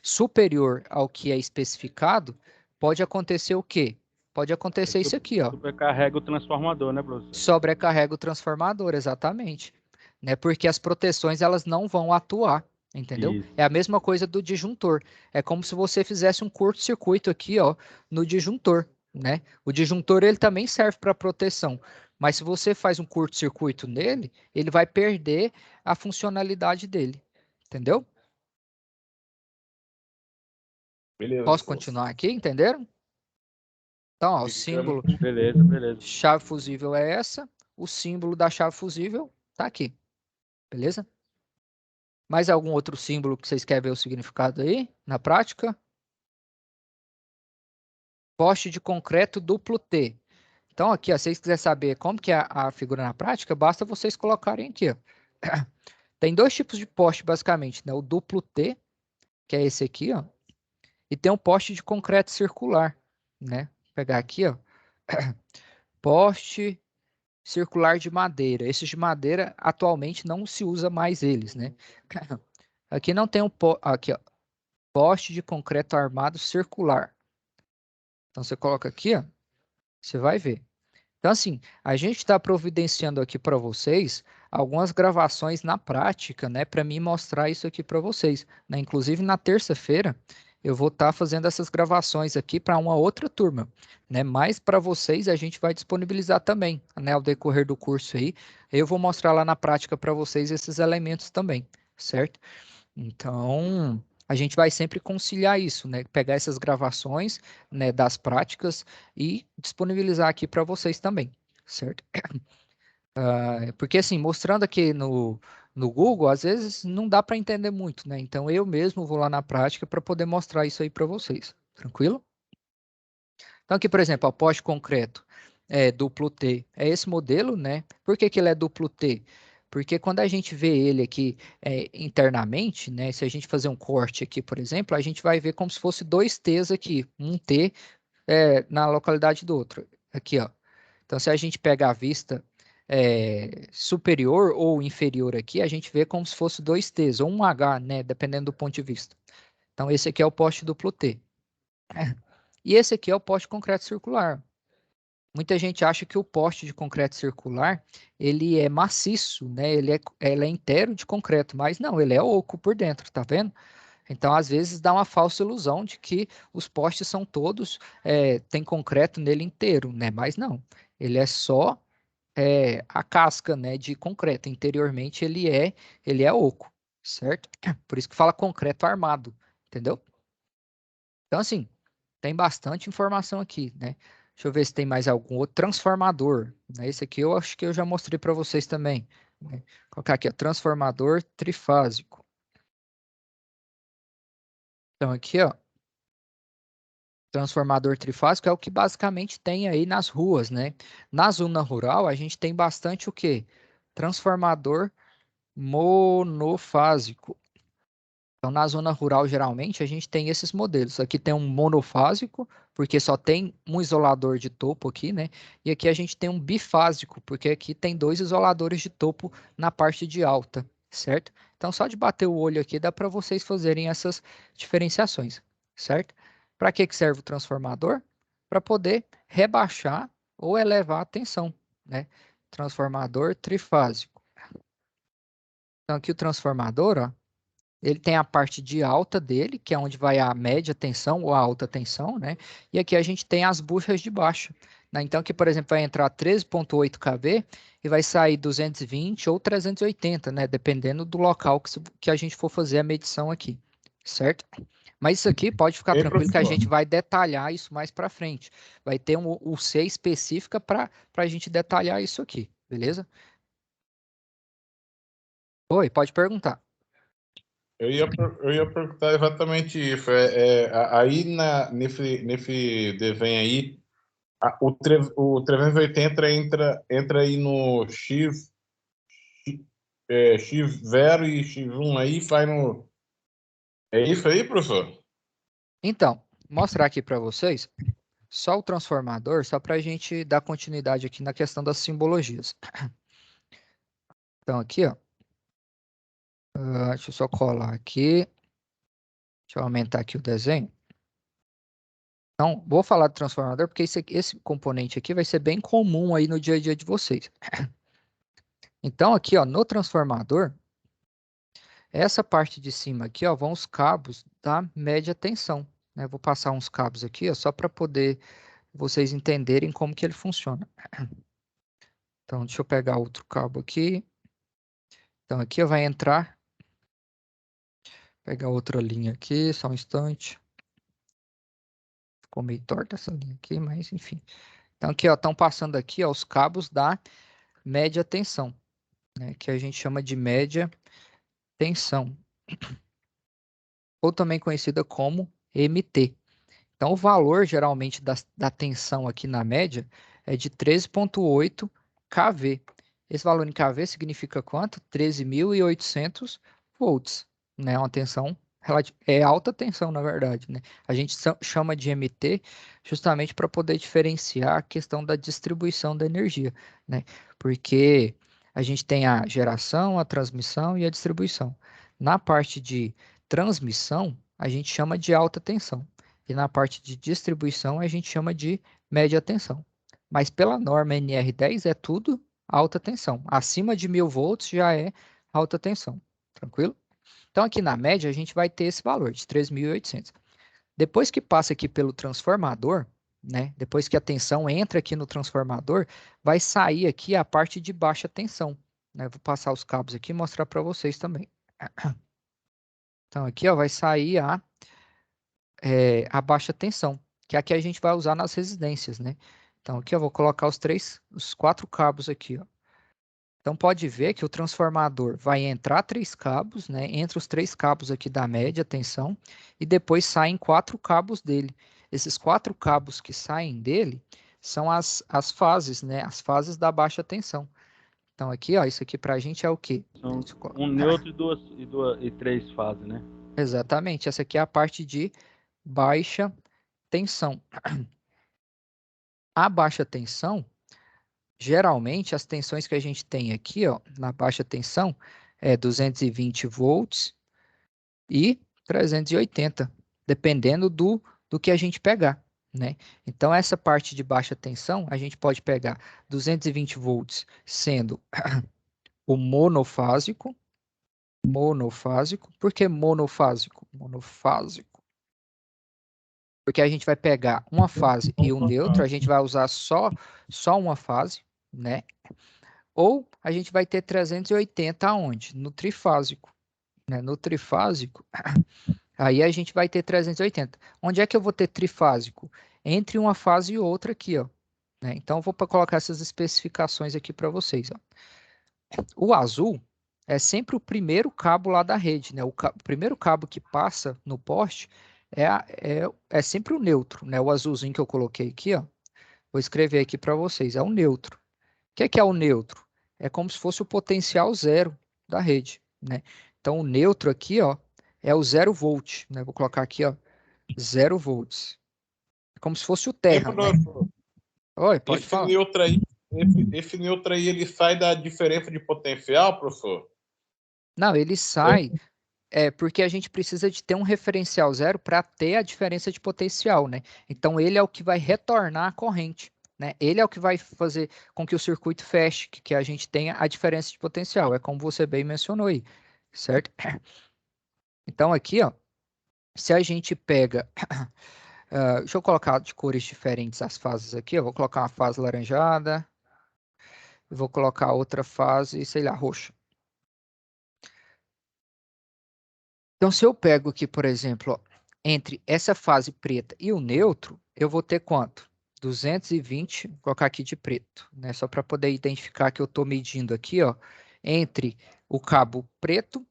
superior ao que é especificado, pode acontecer o quê? Pode acontecer isso aqui, ó. Sobrecarrega o transformador, né, professor? Sobrecarrega o transformador, exatamente. Né? Porque as proteções elas não vão atuar, entendeu? Isso. É a mesma coisa do disjuntor. É como se você fizesse um curto-circuito aqui, ó, no disjuntor, né? O disjuntor ele também serve para proteção, mas se você faz um curto-circuito nele, ele vai perder a funcionalidade dele, entendeu? Beleza. Posso continuar aqui, entenderam? Então, ó, o símbolo Beleza. chave fusível é essa, o símbolo da chave fusível tá aqui, beleza? Mais algum outro símbolo que vocês querem ver o significado aí, na prática? Poste de concreto duplo T. Então, aqui, ó, se vocês quiserem saber como que é a figura na prática, basta vocês colocarem aqui, ó. Tem dois tipos de poste, basicamente, né? O duplo T, que é esse aqui, ó, e tem um poste de concreto circular, né? Vou pegar aqui, ó. Poste circular de madeira. Esses de madeira, atualmente, não se usa mais eles, né? Aqui não tem aqui, ó, poste de concreto armado circular. Então, você coloca aqui, ó, você vai ver. Então, assim, a gente está providenciando aqui para vocês algumas gravações na prática, né, para mim mostrar isso aqui para vocês, né? Inclusive, na terça-feira, eu vou estar fazendo essas gravações aqui para uma outra turma, né? Mas para vocês a gente vai disponibilizar também, né, ao decorrer do curso aí. Eu vou mostrar lá na prática para vocês esses elementos também, certo? Então, a gente vai sempre conciliar isso, né? Pegar essas gravações, né, das práticas e disponibilizar aqui para vocês também, certo? Porque assim, mostrando aqui no Google, às vezes não dá para entender muito, né? Então, eu mesmo vou lá na prática para poder mostrar isso aí para vocês, tranquilo? Então, aqui, por exemplo, ó, poste concreto. duplo T? É esse modelo, né? Por que que ele é duplo T? Porque quando a gente vê ele aqui internamente, né? Se a gente fazer um corte aqui, por exemplo, a gente vai ver como se fosse dois T's aqui, um T na localidade do outro. Aqui, ó. Então, se a gente pegar a vista superior ou inferior aqui, a gente vê como se fosse dois T's ou um H, né? Dependendo do ponto de vista. Então, esse aqui é o poste duplo T. E esse aqui é o poste de concreto circular. Muita gente acha que o poste de concreto circular, ele é maciço, né? Ele é inteiro de concreto, mas não, ele é oco por dentro, tá vendo? Então, às vezes, dá uma falsa ilusão de que os postes são todos, tem concreto nele inteiro, né? Mas não, ele é só a casca, né, de concreto. Interiormente, ele é oco, certo? Por isso que fala concreto armado, entendeu? Então, assim, tem bastante informação aqui, né? Deixa eu ver se tem mais algum outro transformador, né? Esse aqui eu acho que eu já mostrei para vocês também, né? Vou colocar aqui, ó, transformador trifásico. Então, aqui, ó, transformador trifásico é o que basicamente tem aí nas ruas, né? Na zona rural, a gente tem bastante o quê? Transformador monofásico. Então, na zona rural, geralmente, a gente tem esses modelos. Aqui tem um monofásico, porque só tem um isolador de topo aqui, né? E aqui a gente tem um bifásico, porque aqui tem dois isoladores de topo na parte de alta, certo? Então, só de bater o olho aqui, dá para vocês fazerem essas diferenciações, certo? Para que serve o transformador? Para poder rebaixar ou elevar a tensão, né? Transformador trifásico. Então, aqui o transformador, ó, ele tem a parte de alta dele, que é onde vai a média tensão ou a alta tensão, né? E aqui a gente tem as buchas de baixa, né? Então, aqui, por exemplo, vai entrar 13,8 kV e vai sair 220 ou 380, né? Dependendo do local que a gente for fazer a medição aqui, certo? Mas isso aqui pode ficar tranquilo que a gente vai detalhar isso mais para frente. Vai ter um C específica para a gente detalhar isso aqui, beleza? Oi, pode perguntar. Eu ia perguntar exatamente isso. Aí nesse desenho aí, o 380 entra aí no X0 e X1 aí, faz no. É isso aí, professor? Então, mostrar aqui para vocês só o transformador, só para a gente dar continuidade aqui na questão das simbologias. Então, aqui, ó. Deixa eu só colar aqui. Deixa eu aumentar aqui o desenho. Então, vou falar do transformador, porque esse componente aqui vai ser bem comum aí no dia a dia de vocês. Então, aqui, ó, no transformador, essa parte de cima aqui, ó, vão os cabos da média tensão, né? Vou passar uns cabos aqui, ó, só para poder vocês entenderem como que ele funciona. Então, deixa eu pegar outro cabo aqui. Então, aqui vai entrar. Pegar outra linha aqui, só um instante. Ficou meio torta essa linha aqui, mas enfim. Então, aqui, ó, estão passando aqui, ó, os cabos da média tensão, né? Que a gente chama de média tensão. Ou também conhecida como MT. Então, o valor, geralmente, da tensão aqui na média é de 13,8 kV. Esse valor em kV significa quanto? 13.800 volts, né? Uma tensão alta tensão, na verdade, né? A gente chama de MT justamente para poder diferenciar a questão da distribuição da energia, né? Porque a gente tem a geração, a transmissão e a distribuição. Na parte de transmissão, a gente chama de alta tensão. E na parte de distribuição, a gente chama de média tensão. Mas pela norma NR10 é tudo alta tensão. Acima de 1.000 volts já é alta tensão. Tranquilo? Então, aqui na média, a gente vai ter esse valor de 3.800. Depois que passa aqui pelo transformador, né? Depois que a tensão entra aqui no transformador, vai sair aqui a parte de baixa tensão, né? Vou passar os cabos aqui e mostrar para vocês também. Então, aqui ó, vai sair a baixa tensão, que é a que a gente vai usar nas residências, né? Então, aqui eu vou colocar os 4 cabos aqui, ó. Então, pode ver que o transformador vai entrar 3 cabos, né? Entre os 3 cabos aqui da média tensão, e depois saem 4 cabos dele. Esses 4 cabos que saem dele são as fases, né? As fases da baixa tensão. Então aqui, ó, isso aqui para a gente é o quê? São um neutro e 3 fases, né? Exatamente, essa aqui é a parte de baixa tensão. A baixa tensão, geralmente as tensões que a gente tem aqui, ó, na baixa tensão, é 220 volts e 380, dependendo do que a gente pegar, né? Então, essa parte de baixa tensão, a gente pode pegar 220 volts sendo o monofásico. Por que monofásico? Monofásico. Porque a gente vai pegar uma fase e um neutro, a gente vai usar só uma fase, né? Ou a gente vai ter 380 aonde? No trifásico, né? No trifásico, aí a gente vai ter 380. Onde é que eu vou ter trifásico? Entre uma fase e outra aqui, ó. Né? Então, eu vou colocar essas especificações aqui para vocês, ó. O azul é sempre o primeiro cabo lá da rede, né? O primeiro cabo que passa no poste é sempre o neutro, né? O azulzinho que eu coloquei aqui, ó. Vou escrever aqui para vocês, é o neutro. O que é o neutro? É como se fosse o potencial zero da rede, né? Então, o neutro aqui, ó, é o 0 volt, né? Vou colocar aqui, ó, 0 volts. É como se fosse o terra, né? Oi, pode Esse falar. neutro aí, esse neutro aí, ele sai da diferença de potencial, professor? Não, ele sai porque a gente precisa de ter um referencial zero para ter a diferença de potencial, né? Então, ele é o que vai retornar a corrente, né? Ele é o que vai fazer com que o circuito feche, que a gente tenha a diferença de potencial. É como você bem mencionou aí, certo? Então, aqui, ó, se a gente pega... deixa eu colocar de cores diferentes as fases aqui. Eu vou colocar uma fase laranjada. Vou colocar outra fase, sei lá, roxa. Então, se eu pego aqui, por exemplo, ó, entre essa fase preta e o neutro, eu vou ter quanto? 220, vou colocar aqui de preto, né? Só para poder identificar que eu estou medindo aqui, ó, entre o cabo preto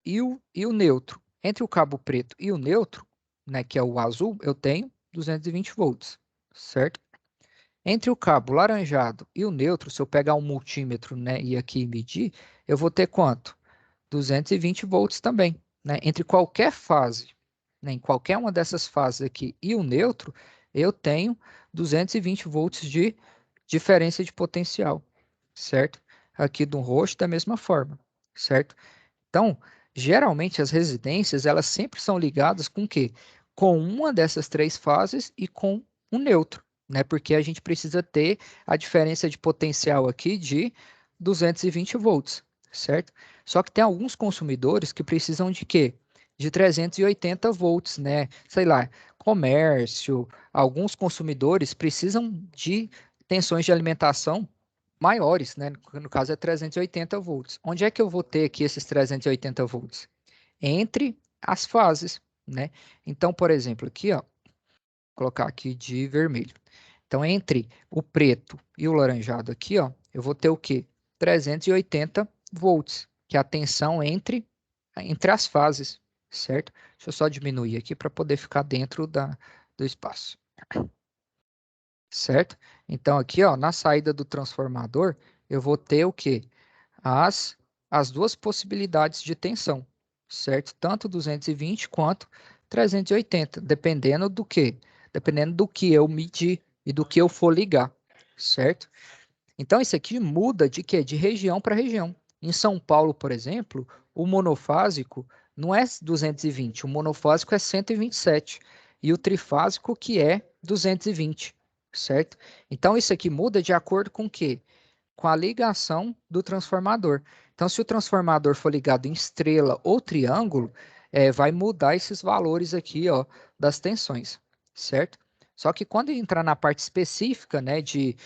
e o neutro. Entre o cabo preto e o neutro, né, que é o azul, eu tenho 220 volts, certo? Entre o cabo laranjado e o neutro, se eu pegar um multímetro, né, e aqui medir, eu vou ter quanto? 220 volts também, né? Entre qualquer fase, né, em qualquer uma dessas fases aqui e o neutro, eu tenho 220 volts de diferença de potencial, certo? Aqui do roxo da mesma forma, certo? Então, geralmente as residências, elas sempre são ligadas com o quê? Com uma dessas três fases e com um neutro, né? Porque a gente precisa ter a diferença de potencial aqui de 220 volts, certo? Só que tem alguns consumidores que precisam de quê? De 380 volts, né? Sei lá, comércio, alguns consumidores precisam de tensões de alimentação maiores, né? No caso é 380 volts. Onde é que eu vou ter aqui esses 380 volts? Entre as fases, né? Então, por exemplo, aqui, ó, vou colocar aqui de vermelho. Então, entre o preto e o laranjado aqui, ó, eu vou ter o quê? 380 volts, que é a tensão entre as fases, certo? Deixa eu só diminuir aqui para poder ficar dentro do espaço. Certo? Então, aqui, ó, na saída do transformador, eu vou ter o quê? As duas possibilidades de tensão, certo? Tanto 220 quanto 380, dependendo do quê? Dependendo do que eu medir e do que eu for ligar, certo? Então, isso aqui muda de quê? De região para região. Em São Paulo, por exemplo, o monofásico não é 220, o monofásico é 127 e o trifásico que é 220, certo? Então, isso aqui muda de acordo com o quê? Com a ligação do transformador. Então, se o transformador for ligado em estrela ou triângulo, vai mudar esses valores aqui, ó, das tensões, certo? Só que quando entrar na parte específica, né, de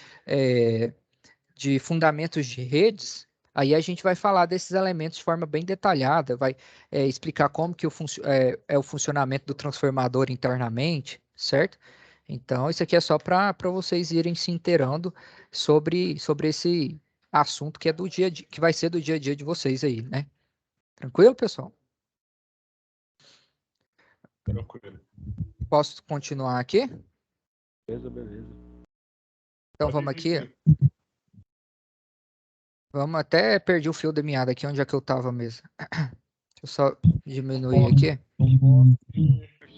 fundamentos de redes, aí a gente vai falar desses elementos de forma bem detalhada, vai explicar como que é o funcionamento do transformador internamente, certo? Então, isso aqui é só para vocês irem se inteirando sobre esse assunto que é do dia a dia, que vai ser do dia a dia de vocês aí, né? Tranquilo, pessoal? Tranquilo. Posso continuar aqui? Beleza, beleza. Então vamos aqui. Vamos até perdi o fio da meada aqui, onde é que eu estava mesmo. Deixa eu só diminuir aqui.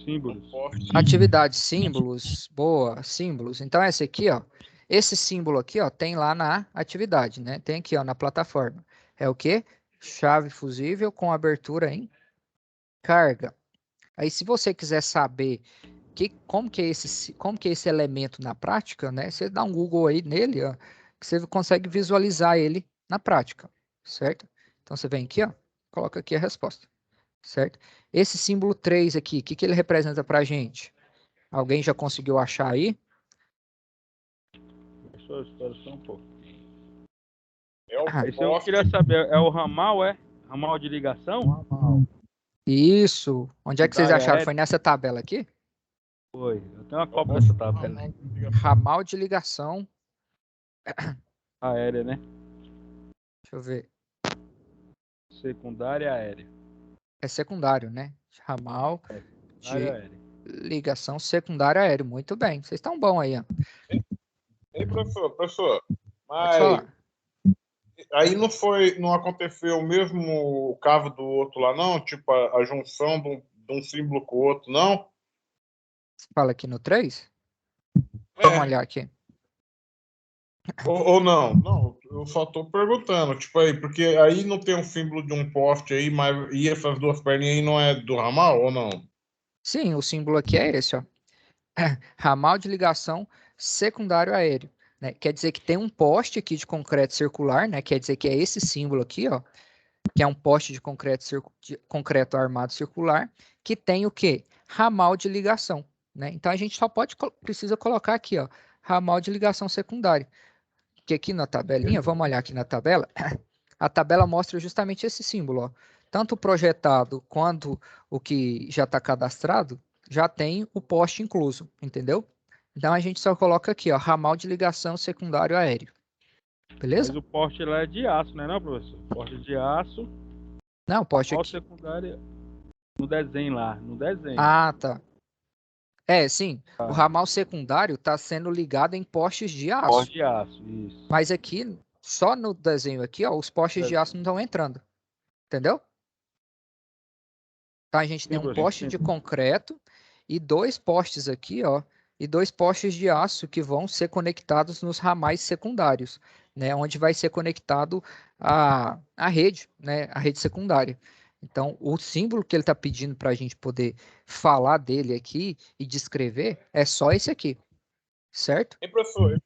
Símbolos. Atividade, símbolos, boa, símbolos. Então esse aqui, ó, esse símbolo aqui, ó, tem lá na atividade, né? Tem aqui, ó, na plataforma. É o quê? Chave fusível com abertura em carga. Aí se você quiser saber como que é esse elemento na prática, né? Você dá um Google aí nele, ó, que você consegue visualizar ele na prática, certo? Então você vem aqui, ó, coloca aqui a resposta, certo? Esse símbolo 3 aqui, o que ele representa para a gente? Alguém já conseguiu achar aí? Espera só um pouco. É o Esse eu queria saber, é o ramal, é? Ramal de ligação? Isso. Onde é que vocês Secundária acharam? aérea? Foi nessa tabela aqui? Foi. Eu tenho uma cópia dessa tabela aí. Ramal de ligação. Aérea, né? Deixa eu ver. Secundária aérea. É secundário, né? Ramal Secundária de aérea. ligação secundária aéreo. Muito bem. Vocês estão bom aí, ó. Ei, professor, Pode mas falar. aí não aconteceu o mesmo cavo do outro lá, não? Tipo, a junção de um símbolo com o outro, não? Você fala aqui no 3? Vamos É, olhar aqui. ou não? Não, eu só tô perguntando, tipo aí, porque aí não tem um símbolo de um poste aí, mas e essas duas perninhas aí não é do ramal, ou não? Sim, o símbolo aqui é esse, ó. Ramal de ligação secundário aéreo, né? Quer dizer que tem um poste aqui de concreto circular, né? Quer dizer que é esse símbolo aqui, ó, que é um poste de concreto armado circular, que tem o quê? Ramal de ligação, né? Então a gente só precisa colocar aqui, ó, ramal de ligação secundário. Que aqui na tabelinha, vamos olhar aqui na tabela, a tabela mostra justamente esse símbolo, ó. Tanto o projetado quanto o que já está cadastrado, já tem o poste incluso, entendeu? Então a gente só coloca aqui, ó, ramal de ligação secundário aéreo. Beleza? Mas o poste lá é de aço, né, não, professor? Poste de aço. Não, o poste Qual aqui. secundária? No desenho lá, no desenho. Ah, tá. É, sim. O Ah, ramal secundário está sendo ligado em postes de aço. poste de aço, isso. Mas aqui, só no desenho aqui, ó, os postes de aço não estão entrando. Entendeu? Então a gente tem Sim, um professor. poste de concreto e dois postes aqui, ó, e dois postes de aço que vão ser conectados nos ramais secundários, né, onde vai ser conectado a rede, né, a rede secundária. Então, o símbolo que ele está pedindo para a gente poder falar dele aqui e descrever é só esse aqui, certo? Ei, professor,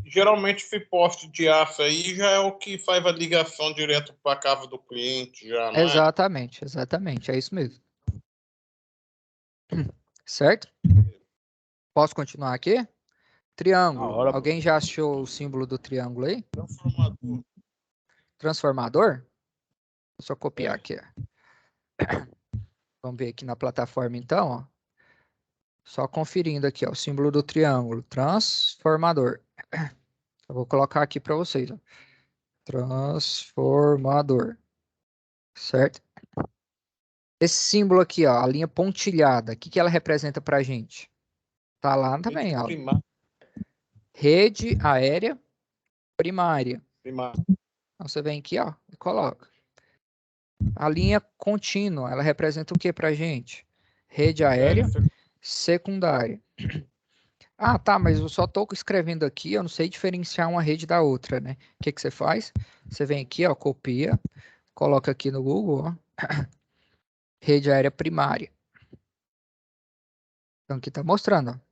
geralmente esse poste de aço aí já é o que faz a ligação direto para a casa do cliente, já, não é? Exatamente, exatamente, é isso mesmo. Certo? Posso continuar aqui? Na Triângulo. hora, Alguém já achou o símbolo do triângulo aí? Transformador. Transformador? Deixa eu copiar É. aqui. Vamos ver aqui na plataforma então, ó. Só conferindo aqui, ó, o símbolo do triângulo, transformador. Eu vou colocar aqui para vocês, ó. Transformador, certo? Esse símbolo aqui, ó, a linha pontilhada, o que que ela representa para a gente? Tá lá também, ó. Rede aérea primária. Então você vem aqui, ó, e coloca. A linha contínua, ela representa o que para a gente? Rede aérea secundária. Ah, tá, mas eu só estou escrevendo aqui, eu não sei diferenciar uma rede da outra, né? O que que você faz? Você vem aqui, ó, copia, coloca aqui no Google, ó, rede aérea primária. Então aqui está mostrando, ó.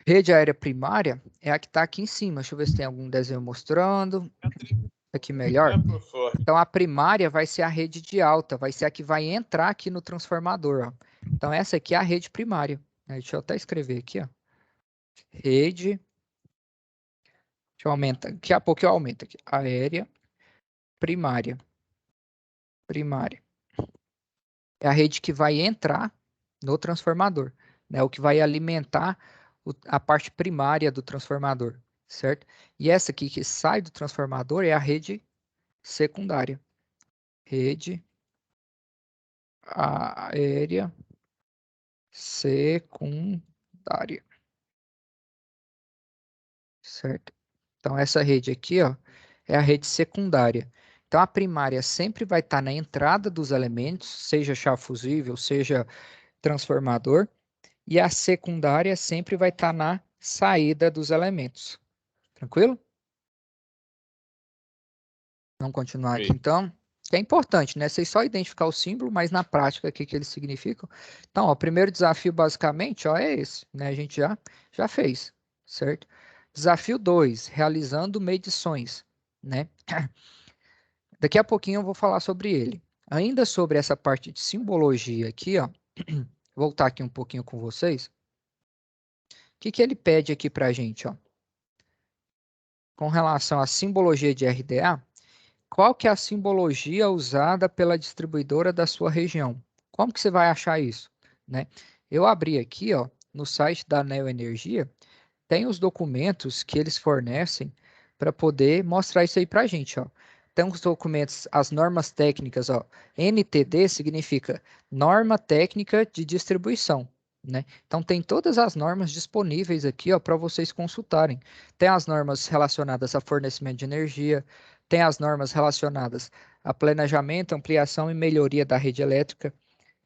Rede aérea primária é a que está aqui em cima. Deixa eu ver se tem algum desenho mostrando. Aqui melhor. Então a primária vai ser a rede de alta, vai ser a que vai entrar aqui no transformador, ó. Então essa aqui é a rede primária. Deixa eu até escrever aqui, ó. Rede. Deixa eu aumentar. Daqui a pouco eu aumento aqui. Aérea primária. Primária. É a rede que vai entrar no transformador, né? O que vai alimentar a parte primária do transformador, certo? E essa aqui que sai do transformador é a rede secundária. Rede aérea secundária. certo? Então, essa rede aqui, ó, é a rede secundária. Então, a primária sempre vai estar na entrada dos elementos, seja chave fusível, seja transformador, e a secundária sempre vai estar na saída dos elementos. Tranquilo? Vamos continuar aqui, então. Que é importante, né? Vocês só identificar o símbolo, mas na prática, o que eles significam. Então, ó, o primeiro desafio, basicamente, ó, é esse, né? A gente já fez, certo? Desafio 2, realizando medições, né? Daqui a pouquinho eu vou falar sobre ele. Ainda sobre essa parte de simbologia aqui, ó, voltar aqui um pouquinho com vocês. O que ele pede aqui para a gente, ó? Com relação à simbologia de RDA, qual que é a simbologia usada pela distribuidora da sua região? Como que você vai achar isso, né? Eu abri aqui, ó, no site da Neoenergia, tem os documentos que eles fornecem para poder mostrar isso aí para a gente, ó. Tem os documentos, as normas técnicas, ó. NTD significa Norma Técnica de Distribuição, né? Então tem todas as normas disponíveis aqui, ó, para vocês consultarem. Tem as normas relacionadas a fornecimento de energia, tem as normas relacionadas a planejamento, ampliação e melhoria da rede elétrica.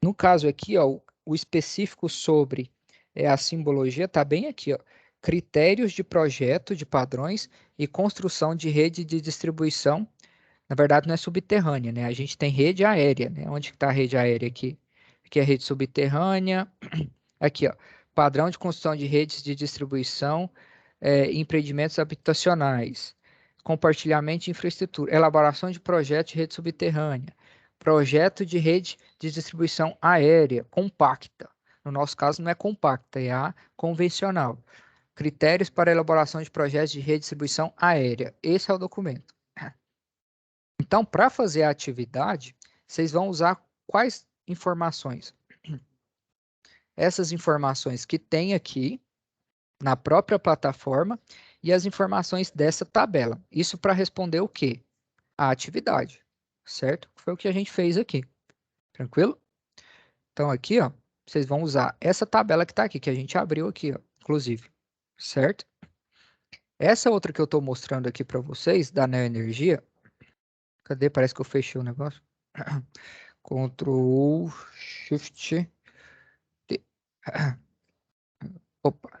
No caso aqui, ó, o específico sobre a simbologia está bem aqui, ó. Critérios de projeto de padrões e construção de rede de distribuição. Na verdade, não é subterrânea, né? A gente tem rede aérea, né? Onde está a rede aérea aqui? Aqui é a rede subterrânea. Aqui, ó. Padrão de construção de redes de distribuição, empreendimentos habitacionais. Compartilhamento de infraestrutura. Elaboração de projeto de rede subterrânea. Projeto de rede de distribuição aérea, compacta. No nosso caso, não é compacta, é a convencional. Critérios para elaboração de projetos de redistribuição aérea. Esse é o documento. Então, para fazer a atividade, vocês vão usar quais informações? Essas informações que tem aqui na própria plataforma e as informações dessa tabela. Isso para responder o quê? A atividade, certo? Foi o que a gente fez aqui. Tranquilo? Então, aqui, ó, vocês vão usar essa tabela que está aqui, que a gente abriu aqui, ó, inclusive, certo? Essa outra que eu estou mostrando aqui para vocês, da Neoenergia, cadê? Parece que eu fechei o negócio. Ctrl Shift T. Opa.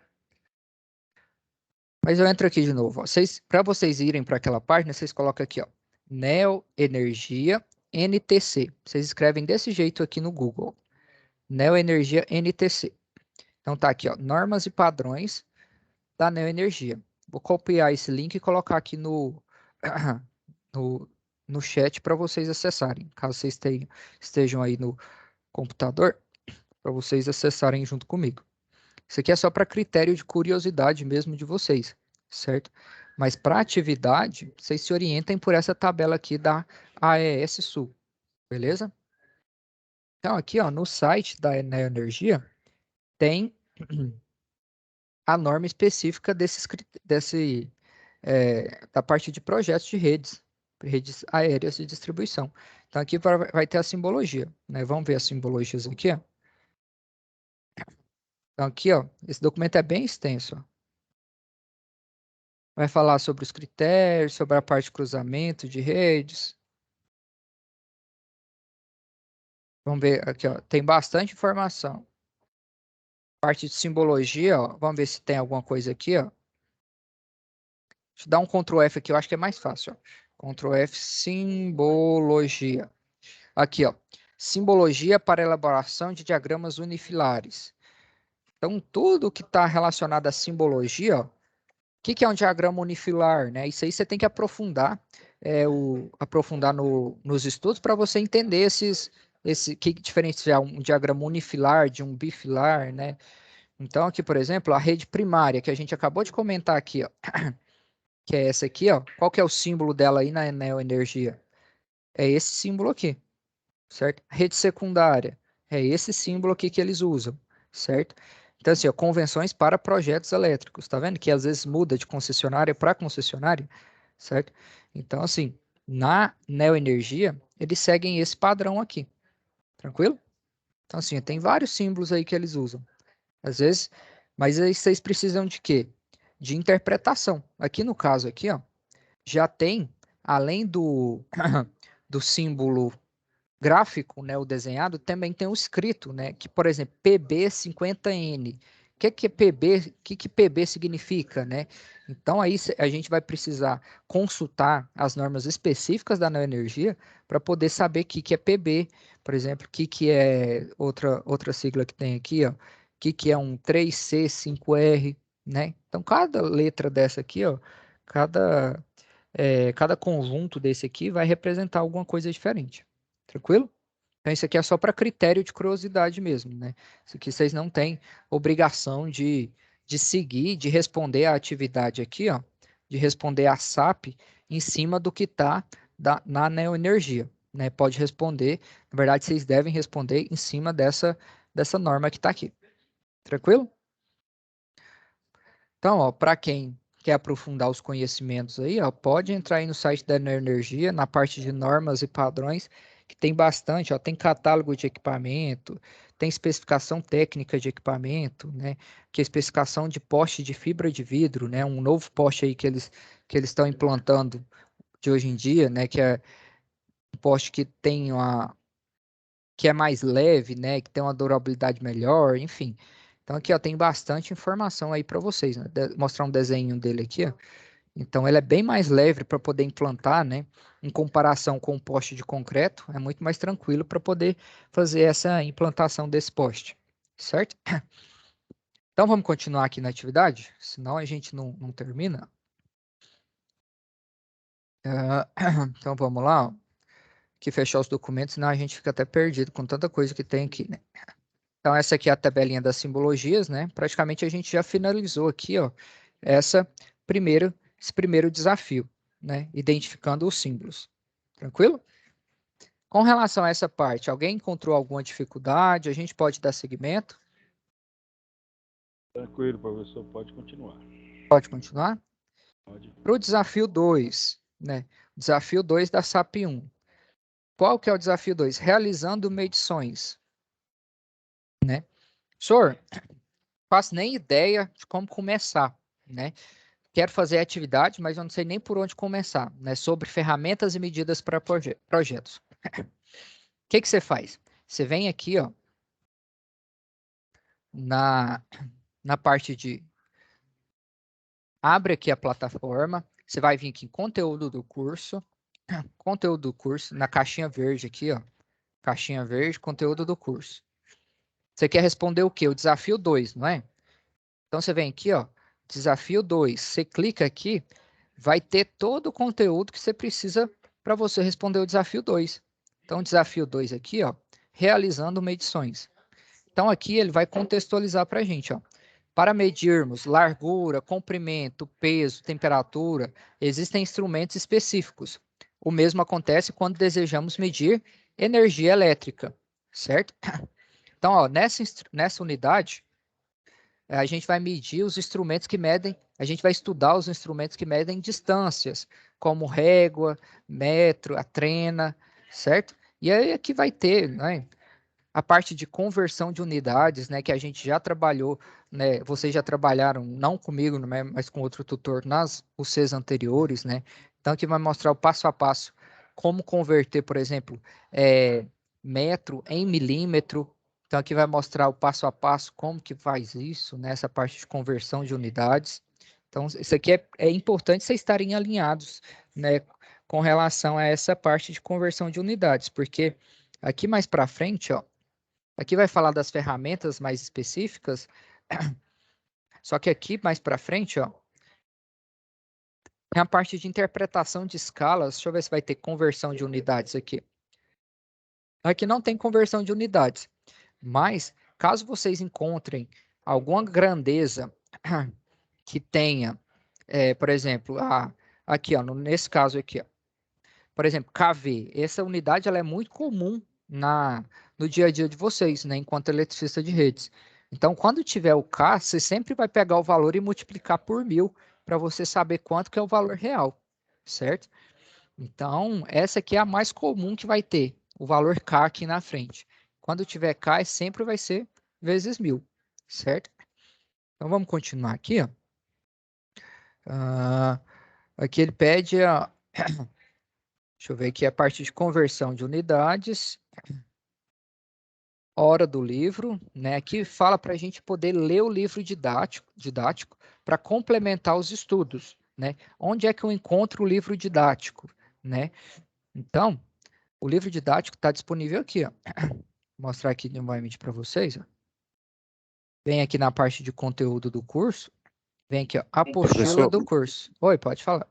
Mas eu entro aqui de novo. Para vocês irem para aquela página, vocês colocam aqui, ó, Neoenergia NTC. Vocês escrevem desse jeito aqui no Google. Neoenergia NTC. Então tá aqui, ó, normas e padrões da Neoenergia. Vou copiar esse link e colocar aqui no chat para vocês acessarem, caso vocês estejam aí no computador, para vocês acessarem junto comigo. Isso aqui é só para critério de curiosidade mesmo de vocês, certo? Mas para atividade, vocês se orientem por essa tabela aqui da AES Sul, beleza? Então aqui, ó, no site da Neoenergia tem a norma específica da parte de projetos de redes aéreas de distribuição. Então aqui vai ter a simbologia, né? Vamos ver as simbologias aqui, ó. Então aqui, ó, esse documento é bem extenso, ó. Vai falar sobre os critérios, sobre a parte de cruzamento de redes. Vamos ver aqui, ó, tem bastante informação. Parte de simbologia, ó, vamos ver se tem alguma coisa aqui, ó. Deixa eu dar um Ctrl F aqui, eu acho que é mais fácil, ó. Ctrl F, simbologia. Aqui, ó, simbologia para elaboração de diagramas unifilares. Então, tudo que está relacionado à simbologia, ó, o que é um diagrama unifilar, né? Isso aí você tem que aprofundar, nos estudos para você entender que diferenciar um diagrama unifilar de um bifilar, né? Então, aqui, por exemplo, a rede primária, que a gente acabou de comentar aqui, ó, que é essa aqui, ó. Qual que é o símbolo dela aí na Neoenergia? É esse símbolo aqui, certo? Rede secundária, é esse símbolo aqui que eles usam, certo? Então, assim, ó, convenções para projetos elétricos, tá vendo? Que às vezes muda de concessionária para concessionária, certo? Então, assim, na Neoenergia, eles seguem esse padrão aqui, tranquilo? Então, assim, tem vários símbolos aí que eles usam. Às vezes, mas aí vocês precisam de quê? de interpretação. Aqui no caso aqui, ó, já tem, além do, do símbolo gráfico, né, o desenhado, também tem o escrito, né, que, por exemplo, PB50N. O que é PB? O que PB significa, né? Então, aí a gente vai precisar consultar as normas específicas da neoenergia para poder saber o que é PB, por exemplo, o que é outra sigla que tem aqui, ó, o que é um 3C5R, né? Então, cada letra dessa aqui, ó, cada conjunto desse aqui vai representar alguma coisa diferente. Tranquilo? Então, isso aqui é só para critério de curiosidade mesmo, né? Isso aqui vocês não têm obrigação de seguir, de responder a atividade aqui, ó, de responder a SAP em cima do que está na neoenergia, né? Pode responder, na verdade, vocês devem responder em cima dessa norma que está aqui. Tranquilo? Então, ó, para quem quer aprofundar os conhecimentos aí, ó, pode entrar aí no site da Neoenergia, na parte de normas e padrões, que tem bastante, ó, tem catálogo de equipamento, tem especificação técnica de equipamento, né, que é especificação de poste de fibra de vidro, né, um novo poste aí que eles estão implantando de hoje em dia, né, que é um poste que é mais leve, né, que tem uma durabilidade melhor, enfim. Então aqui, ó, tem bastante informação aí para vocês, né? Mostrar um desenho dele aqui, ó. Então ele é bem mais leve para poder implantar, né? Em comparação com o poste de concreto, é muito mais tranquilo para poder fazer essa implantação desse poste, certo? Então vamos continuar aqui na atividade, senão a gente não termina. Então vamos lá, ó. Aqui fechar os documentos, senão a gente fica até perdido com tanta coisa que tem aqui, né? Então, essa aqui é a tabelinha das simbologias, né? Praticamente a gente já finalizou aqui, ó, esse primeiro desafio, né? Identificando os símbolos. Tranquilo? Com relação a essa parte, alguém encontrou alguma dificuldade? A gente pode dar seguimento? Tranquilo, professor, pode continuar. Pode continuar? Pode. Para o desafio 2, né? Desafio 2 da SAP 1. Qual que é o desafio 2? Realizando medições, né? Senhor, faço nem ideia de como começar, né? Quero fazer atividade, mas eu não sei nem por onde começar, né? Sobre ferramentas e medidas para projetos. O que você faz? Você vem aqui, ó, na parte de... Abre aqui a plataforma, você vai vir aqui em conteúdo do curso, na caixinha verde aqui, ó, caixinha verde, conteúdo do curso. Você quer responder o quê? O desafio 2, não é? Então, você vem aqui, ó, desafio 2. Você clica aqui, vai ter todo o conteúdo que você precisa para você responder o desafio 2. Então, desafio 2 aqui, ó, realizando medições. Então, aqui ele vai contextualizar para a gente, ó. Para medirmos largura, comprimento, peso, temperatura, existem instrumentos específicos. O mesmo acontece quando desejamos medir energia elétrica, certo? Então, ó, nessa unidade, a gente vai medir os instrumentos que medem, a gente vai estudar os instrumentos que medem distâncias, como régua, metro, a trena, certo? E aí aqui vai ter, né, a parte de conversão de unidades, né, que a gente já trabalhou, né, vocês já trabalharam, não comigo, né, mas com outro tutor nas UCs anteriores, né? Então aqui vai mostrar o passo a passo, como converter, por exemplo, metro em milímetro. Então aqui vai mostrar o passo a passo, como que faz isso, né, essa parte de conversão de unidades. Então isso aqui é importante vocês estarem alinhados, né, com relação a essa parte de conversão de unidades, porque aqui mais para frente, ó, aqui vai falar das ferramentas mais específicas, só que aqui mais para frente, ó, tem a parte de interpretação de escalas. Deixa eu ver se vai ter conversão de unidades aqui. Aqui não tem conversão de unidades, mas caso vocês encontrem alguma grandeza que tenha, por exemplo, aqui, ó, nesse caso aqui, ó, por exemplo, KV, essa unidade ela é muito comum no dia a dia de vocês, né, enquanto eletricista de redes. Então, quando tiver o K, você sempre vai pegar o valor e multiplicar por 1000 para você saber quanto que é o valor real, certo? Então, essa aqui é a mais comum que vai ter, o valor K aqui na frente. Quando tiver K, sempre vai ser vezes 1000, certo? Então, vamos continuar aqui, ó. Aqui ele pede a... Deixa eu ver aqui a parte de conversão de unidades, hora do livro, né? Aqui fala para a gente poder ler o livro didático para complementar os estudos, né? Onde é que eu encontro o livro didático, né? Então, o livro didático está disponível aqui, ó. Vou mostrar aqui novamente para vocês, ó. Vem aqui na parte de conteúdo do curso, vem aqui, ó, apostila Professor, do curso. Oi, pode falar.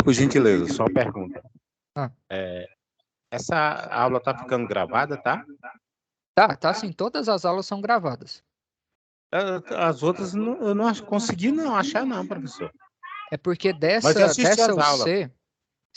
por gentileza, só uma pergunta. Ah. Essa aula tá ficando gravada, tá? Tá sim, todas as aulas são gravadas. As outras eu não consegui não achar não, professor. É porque Mas eu assisti dessa as aulas. UC...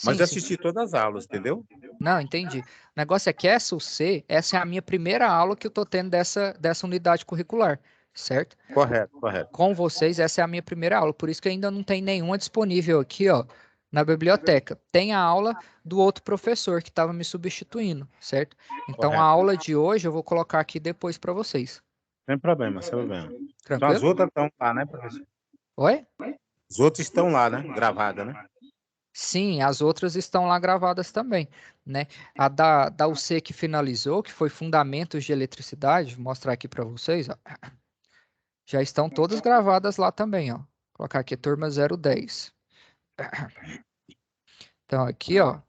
Mas Sim, eu sim. assisti todas as aulas, entendeu? Não, entendi. O negócio é que essa UC, essa é a minha primeira aula que eu tô tendo dessa unidade curricular, certo? Correto. Com vocês, essa é a minha primeira aula, por isso que ainda não tem nenhuma disponível aqui, ó, na biblioteca. Tem a aula do outro professor que estava me substituindo, certo? Então, a aula de hoje eu vou colocar aqui depois para vocês. Sem problema, sem problema. Então Tranquilo? as outras estão lá, né, professor? Oi? As outras estão lá, né? Gravadas, né? Sim, as outras estão lá gravadas também, né? A da UC que finalizou, que foi Fundamentos de Eletricidade, vou mostrar aqui para vocês, ó. Já estão todas gravadas lá também, ó. Vou colocar aqui turma 010. Então, aqui, ó,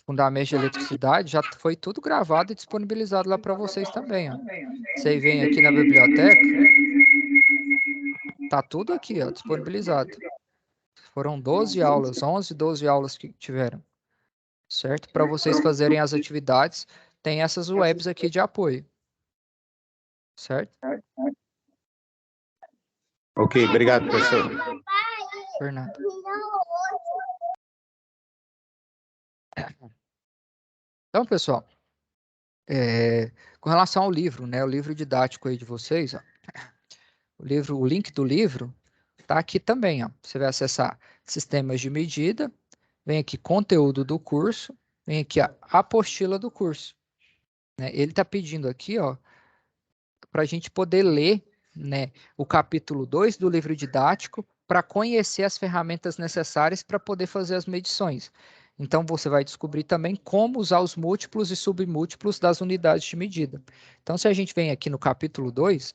Fundamentos de Eletricidade, já foi tudo gravado e disponibilizado lá para vocês também, ó. Você vem aqui na biblioteca, tá tudo aqui, ó, disponibilizado. Foram 12 aulas, 11, 12 aulas que tiveram, certo? Para vocês fazerem as atividades, tem essas webs aqui de apoio, certo? Ok, obrigado, professor. Fernando. Então, pessoal, com relação ao livro, né, o livro didático aí de vocês, ó, o link do livro tá aqui também, ó. Você vai acessar sistemas de medida, vem aqui conteúdo do curso, vem aqui a apostila do curso, né? Ele tá pedindo aqui, ó, para a gente poder ler, né, o capítulo 2 do livro didático para conhecer as ferramentas necessárias para poder fazer as medições. Então, você vai descobrir também como usar os múltiplos e submúltiplos das unidades de medida. Então, se a gente vem aqui no capítulo 2,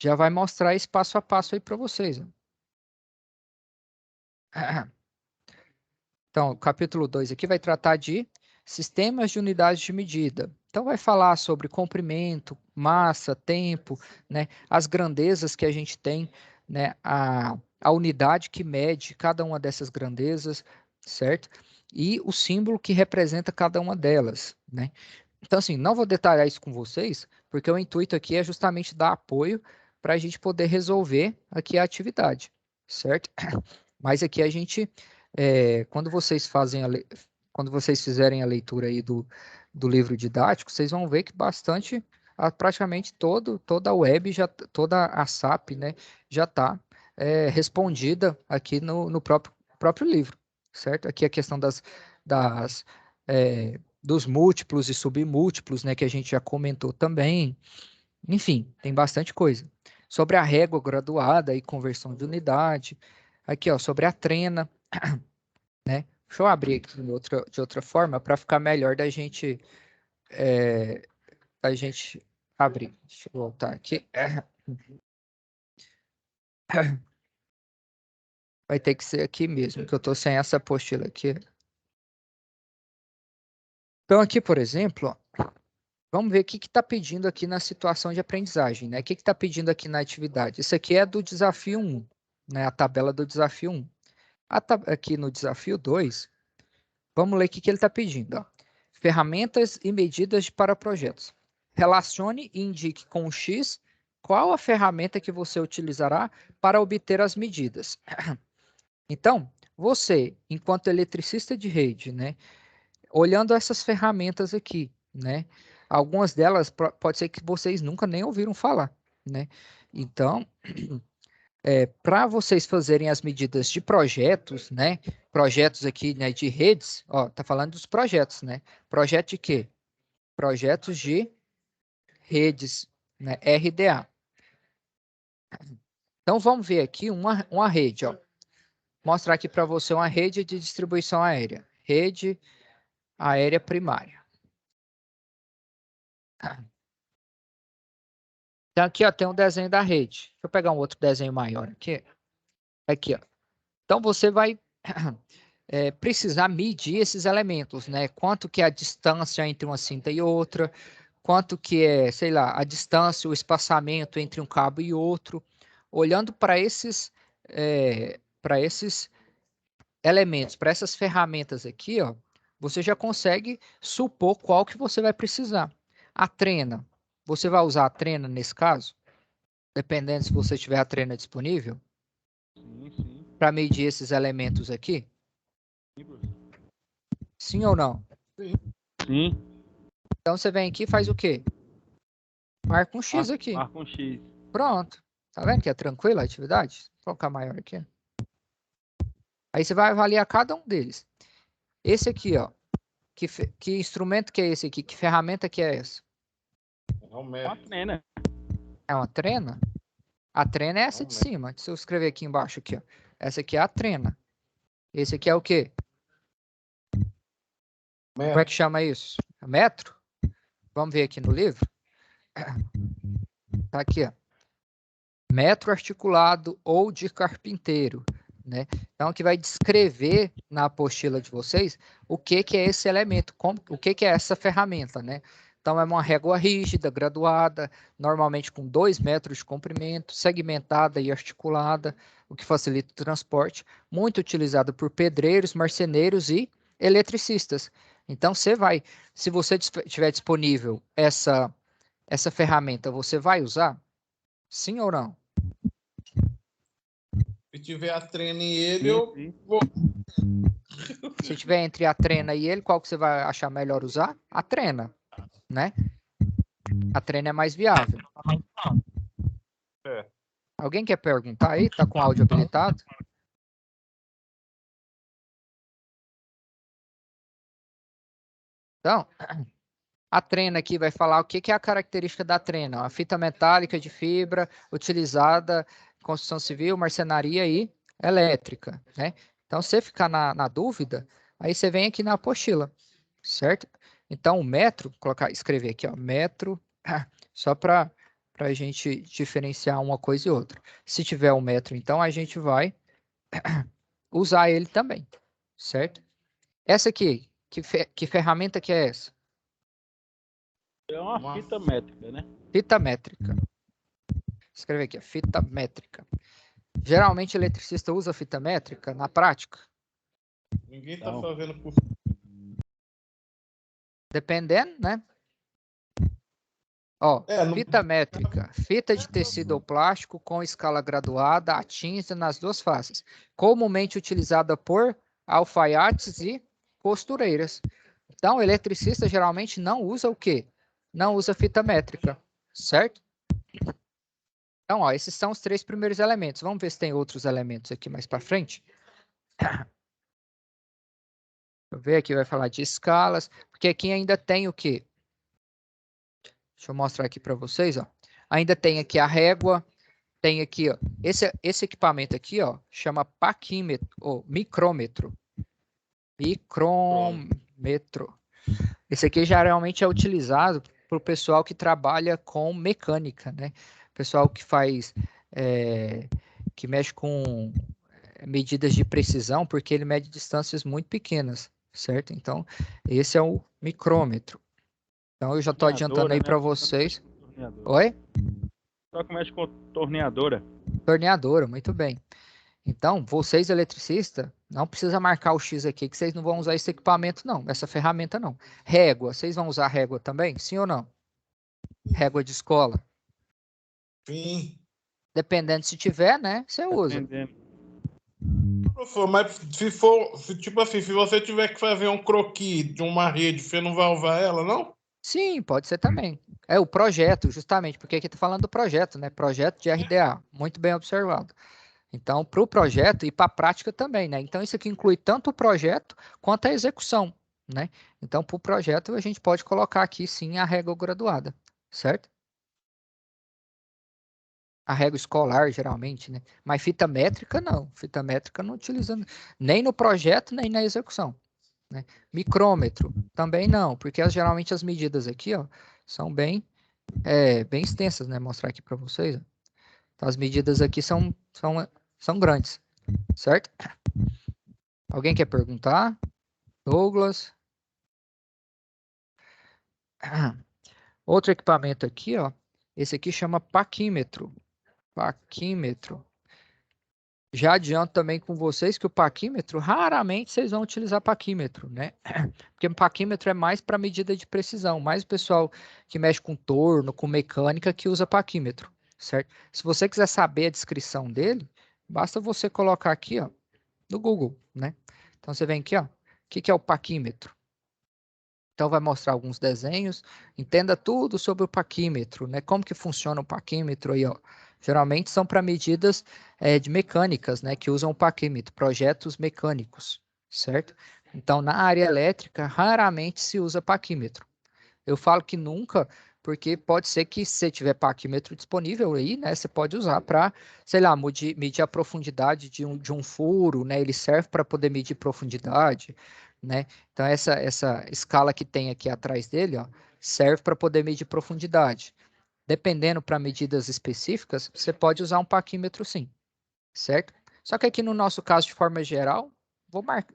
já vai mostrar esse passo a passo aí para vocês. Então, o capítulo 2 aqui vai tratar de sistemas de unidades de medida. Então, vai falar sobre comprimento, massa, tempo, né, as grandezas que a gente tem, né, a unidade que mede cada uma dessas grandezas, certo? E o símbolo que representa cada uma delas, né? Então, assim, não vou detalhar isso com vocês, porque o intuito aqui é justamente dar apoio para a gente poder resolver aqui a atividade, certo? Mas aqui a gente, quando vocês quando vocês fizerem a leitura aí do livro didático, vocês vão ver que praticamente toda a web, toda a SAP, né, já está respondida aqui no próprio livro, certo? Aqui a questão dos múltiplos e submúltiplos, né, que a gente já comentou também. Enfim, tem bastante coisa. Sobre a régua graduada e conversão de unidade. Aqui, ó, sobre a trena, né? Deixa eu abrir aqui de outra forma para ficar melhor da gente abrir. Deixa eu voltar aqui. Vai ter que ser aqui mesmo, que eu estou sem essa apostila aqui. Então, aqui, por exemplo, ó, vamos ver o que está pedindo aqui na situação de aprendizagem, né? O que está pedindo aqui na atividade? Isso aqui é do desafio 1, né? A tabela do desafio 1. Aqui no desafio 2, vamos ler o que ele está pedindo. Ó. Ferramentas e medidas para projetos. Relacione e indique com o X qual a ferramenta que você utilizará para obter as medidas. Então, você, enquanto eletricista de rede, né? Olhando essas ferramentas aqui, né? Algumas delas pode ser que vocês nunca nem ouviram falar, né? Então, para vocês fazerem as medidas de projetos, né? Projetos aqui, né, de redes, ó, tá falando dos projetos, né? Projeto de quê? Projetos de redes, né? RDA. Então, vamos ver aqui uma rede, ó. Mostrar aqui para você uma rede de distribuição aérea. Rede aérea primária. Então, aqui, ó, tem um desenho da rede. Deixa eu pegar um outro desenho maior aqui. Aqui, ó. Então, você vai precisar medir esses elementos, né? Quanto que é a distância entre uma cinta e outra, quanto que é, sei lá, a distância, o espaçamento entre um cabo e outro. Olhando para esses elementos, para essas ferramentas aqui, ó, você já consegue supor qual que você vai precisar. A trena, você vai usar a trena nesse caso? Dependendo se você tiver a trena disponível? Sim. Para medir esses elementos aqui? Sim ou não? Sim. Então você vem aqui e faz o quê? Marca um X aqui. Marca um X. Pronto. Tá vendo que é tranquila a atividade? Vou colocar maior aqui. Aí você vai avaliar cada um deles. Esse aqui, ó. Que instrumento que é esse aqui? Que ferramenta que é essa? Uma trena. É uma trena? A trena é essa de cima. Deixa eu escrever aqui embaixo aqui, ó. Essa aqui é a trena. Esse aqui é o quê? Como é que chama isso? Metro? Vamos ver aqui no livro. Tá aqui, ó. Metro articulado ou de carpinteiro, né? Então, que vai descrever na apostila de vocês o que é esse elemento, o que é essa ferramenta, né? Então, é uma régua rígida, graduada, normalmente com 2 metros de comprimento, segmentada e articulada, o que facilita o transporte, muito utilizada por pedreiros, marceneiros e eletricistas. Então, se você tiver disponível essa ferramenta, você vai usar? Sim ou não? Se tiver a trena e ele, eu vou. Se tiver entre a trena e ele, qual que você vai achar melhor usar? A trena, né? A trena é mais viável. Alguém quer perguntar aí? Tá com o áudio habilitado? Então, a trena aqui vai falar o que é a característica da trena. A fita metálica de fibra utilizada em construção civil, marcenaria e elétrica, né? Então, se você ficar na dúvida, aí você vem aqui na apostila, certo? Então, o metro, escrever aqui, ó, metro, só para a gente diferenciar uma coisa e outra. Se tiver um metro, então, a gente vai usar ele também, certo? Essa aqui, que ferramenta que é essa? É uma fita métrica, né? Fita métrica. Escreve aqui, fita métrica. Geralmente, o eletricista usa fita métrica na prática? Ninguém está fazendo por. Dependendo, né? Ó, fita métrica, fita de tecido ou plástico com escala graduada a tinta nas duas faces, comumente utilizada por alfaiates e costureiras. Então, o eletricista geralmente não usa o quê? Não usa fita métrica, certo? Então, ó, esses são os 3 primeiros elementos. Vamos ver se tem outros elementos aqui mais para frente. Deixa eu ver aqui, vai falar de escalas, porque aqui ainda tem o quê? Deixa eu mostrar aqui para vocês, ó. Ainda tem aqui a régua, tem aqui, ó, esse equipamento aqui, ó, chama paquímetro, ou micrômetro. Micrômetro. Esse aqui geralmente é utilizado para o pessoal que trabalha com mecânica, né? Pessoal que faz, que mexe com medidas de precisão, porque ele mede distâncias muito pequenas, certo? Então, esse é o micrômetro. Então, eu já estou adiantando aí para vocês. Oi? Só que mexe com torneadora. Torneadora, muito bem. Então, vocês eletricistas, não precisa marcar o X aqui, que vocês não vão usar esse equipamento, não. Essa ferramenta, não. Régua, vocês vão usar régua também? Sim ou não? Régua de escola? Sim. Dependendo se tiver, né? Você usa. Professor, mas se for, tipo assim, se você tiver que fazer um croquis de uma rede, você não vai usar ela, não? Sim, pode ser também. É o projeto, justamente, porque aqui está falando do projeto, né? Projeto de RDA, muito bem observado. Então, para o projeto e para a prática também, né? Então, isso aqui inclui tanto o projeto quanto a execução, né? Então, para o projeto, a gente pode colocar aqui, sim, a régua graduada, certo? a régua escolar, geralmente, né? Mas fita métrica, não. Fita métrica não utiliza nem no projeto, nem na execução, né? Micrômetro, também não, porque geralmente as medidas aqui, ó, são bem extensas, né? Mostrar aqui para vocês, ó. Então, as medidas aqui são grandes, certo? Alguém quer perguntar? Douglas? Outro equipamento aqui, ó. Esse aqui chama paquímetro. Paquímetro. Já adianto também com vocês que o paquímetro, raramente vocês vão utilizar paquímetro, né? Porque o paquímetro é mais para medida de precisão, mais o pessoal que mexe com torno, com mecânica, que usa paquímetro, certo? Se você quiser saber a descrição dele, basta você colocar aqui, ó, no Google, né? Então você vem aqui, ó, o que é o paquímetro? Então vai mostrar alguns desenhos, entenda tudo sobre o paquímetro, né? Como que funciona o paquímetro aí, ó. Geralmente são para medidas de mecânicas, né? Que usam o paquímetro, projetos mecânicos, certo? Então na área elétrica raramente se usa paquímetro. Eu falo que nunca, porque pode ser que se você tiver paquímetro disponível aí, né? Você pode usar para, sei lá, medir a profundidade de um furo, né? Ele serve para poder medir profundidade, né? Então essa escala que tem aqui atrás dele, ó, serve para poder medir profundidade. Dependendo para medidas específicas, você pode usar um paquímetro sim, certo? Só que aqui no nosso caso, de forma geral,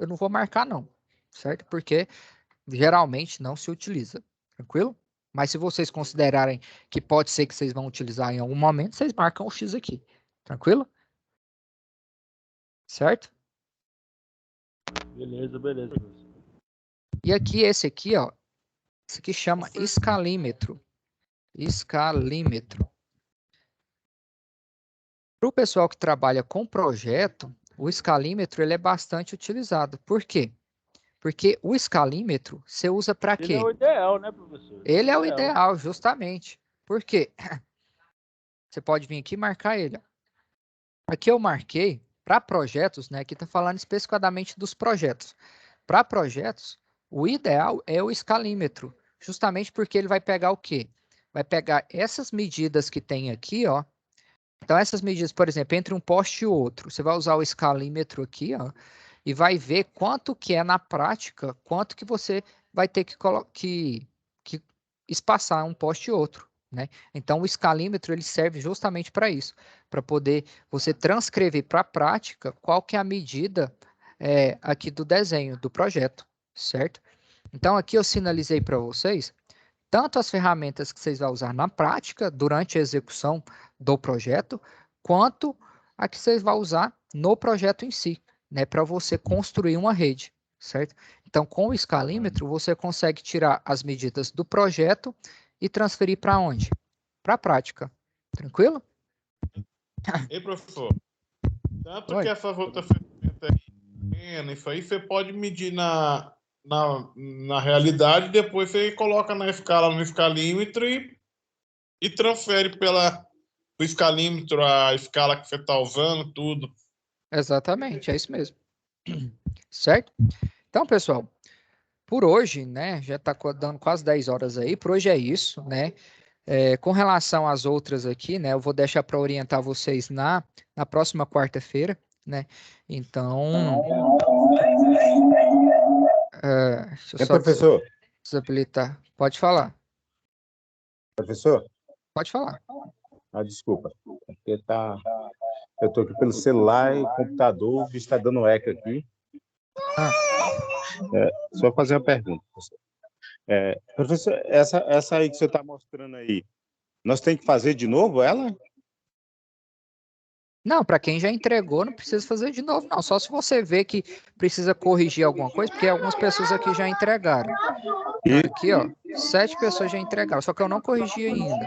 eu não vou marcar não, certo? Porque geralmente não se utiliza, tranquilo? Mas se vocês considerarem que pode ser que vocês vão utilizar em algum momento, vocês marcam o X aqui, tranquilo? Certo? Beleza, beleza. E aqui, esse aqui, ó, esse aqui chama escalímetro. Escalímetro. Para o pessoal que trabalha com projeto, o escalímetro ele é bastante utilizado. Por quê? Porque o escalímetro você usa para Ele é quê? o ideal, né, professor? Ele é o ideal, justamente. Por quê? Você pode vir aqui e marcar ele. Aqui eu marquei para projetos, né? Aqui está falando especificadamente dos projetos. Para projetos, o ideal é o escalímetro, justamente porque ele vai pegar o quê? Vai pegar essas medidas que tem aqui, ó. Então, essas medidas, por exemplo, entre um poste e outro, você vai usar o escalímetro aqui, ó, e vai ver quanto que é na prática, quanto que você vai ter que espaçar um poste e outro, né? Então, o escalímetro ele serve justamente para isso, para poder você transcrever para a prática qual que é a medida aqui do desenho, do projeto, certo? Então, aqui eu sinalizei para vocês tanto as ferramentas que vocês vão usar na prática, durante a execução do projeto, quanto a que vocês vão usar no projeto em si, né, para você construir uma rede, certo? Então, com o escalímetro, você consegue tirar as medidas do projeto e transferir para onde? Para a prática. Tranquilo? Ei, professor, tanto Oi. que essa outra ferramenta aí, isso aí você pode medir na realidade, depois você coloca na escala, no escalímetro e transfere pelo escalímetro a escala que você está usando, tudo. Exatamente, é isso mesmo. Certo? Então, pessoal, por hoje, né, já está dando quase 10 horas aí, por hoje é isso, né? Com relação às outras aqui, né, eu vou deixar para orientar vocês na próxima quarta-feira, né? Então, deixa eu só Professor, desabilitar. Pode falar, professor, pode falar. desculpa. É porque eu estou aqui pelo celular e o computador está dando eco aqui. Ah, Só fazer uma pergunta, professor. Professor, essa aí que você está mostrando aí, nós temos que fazer de novo ela? não, para quem já entregou, não precisa fazer de novo, não. Só se você vê que precisa corrigir alguma coisa, porque algumas pessoas aqui já entregaram. Aqui, ó, 7 pessoas já entregaram, só que eu não corrigi ainda.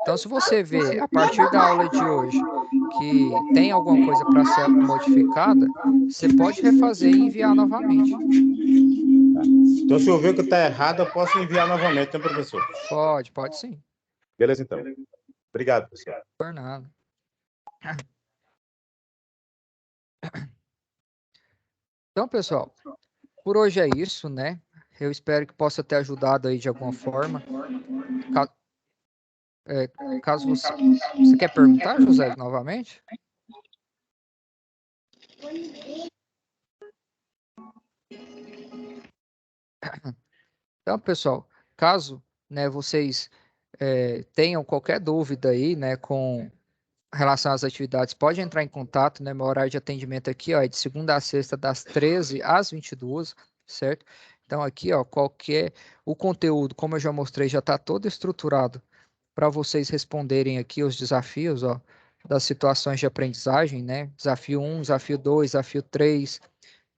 Então, se você vê a partir da aula de hoje que tem alguma coisa para ser modificada, você pode refazer e enviar novamente. Então, se eu ver que está errado, eu posso enviar novamente, né, professor? Pode sim. Beleza, então. Obrigado, professor. Por nada. Então, pessoal, por hoje é isso, né? Eu espero que possa ter ajudado aí de alguma forma. caso você quer perguntar, José, novamente? Então, pessoal, caso, né, vocês tenham qualquer dúvida aí, né, com relação às atividades, pode entrar em contato, né? Meu horário de atendimento aqui, ó, é de segunda a sexta, das 13 às 22, certo? Então, aqui, ó, o conteúdo, como eu já mostrei, já está todo estruturado para vocês responderem aqui os desafios, ó, das situações de aprendizagem, né? Desafio 1, desafio 2, desafio 3.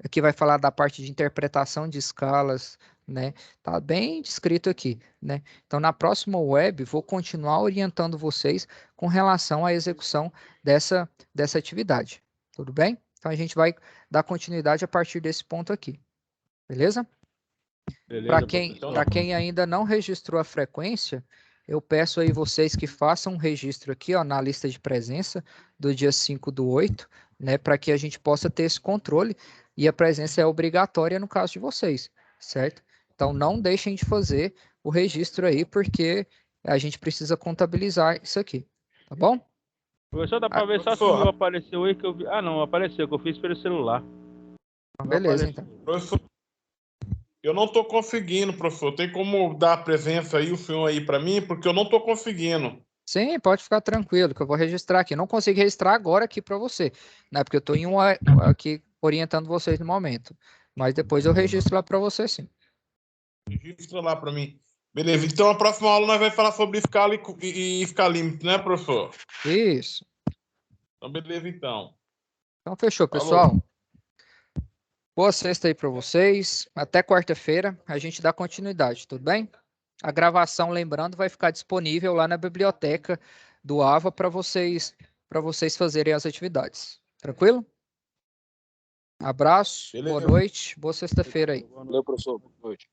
Aqui vai falar da parte de interpretação de escalas, né? Tá bem descrito aqui, né? Então, na próxima web, vou continuar orientando vocês com relação à execução dessa atividade. Tudo bem? Então, a gente vai dar continuidade a partir desse ponto aqui. Beleza? Para quem ainda não registrou a frequência, eu peço aí vocês que façam um registro aqui, ó, na lista de presença do dia 5/8, né, para que a gente possa ter esse controle, e a presença é obrigatória no caso de vocês, certo? Então, não deixem de fazer o registro aí, porque a gente precisa contabilizar isso aqui, tá bom? Professor, dá para ver só se o meu apareceu aí que eu vi. Ah, não, apareceu, que eu fiz pelo celular. Beleza, então. Professor, eu não estou conseguindo, professor. Tem como dar a presença aí, o senhor aí para mim? Porque eu não estou conseguindo. Sim, pode ficar tranquilo, que eu vou registrar aqui. Não consigo registrar agora aqui para você, né? Porque eu estou aqui orientando vocês no momento. Mas depois eu registro lá para você, sim. Registra lá para mim. Beleza, então a próxima aula nós vamos falar sobre escala e escalímetro, né, professor? Isso. Então, beleza, então. Então, fechou, Falou. pessoal. Boa sexta aí para vocês. Até quarta-feira a gente dá continuidade, tudo bem? A gravação, lembrando, vai ficar disponível lá na biblioteca do AVA para vocês fazerem as atividades. Tranquilo? Abraço, Beleza. boa noite, boa sexta-feira aí. Valeu, professor. Boa noite.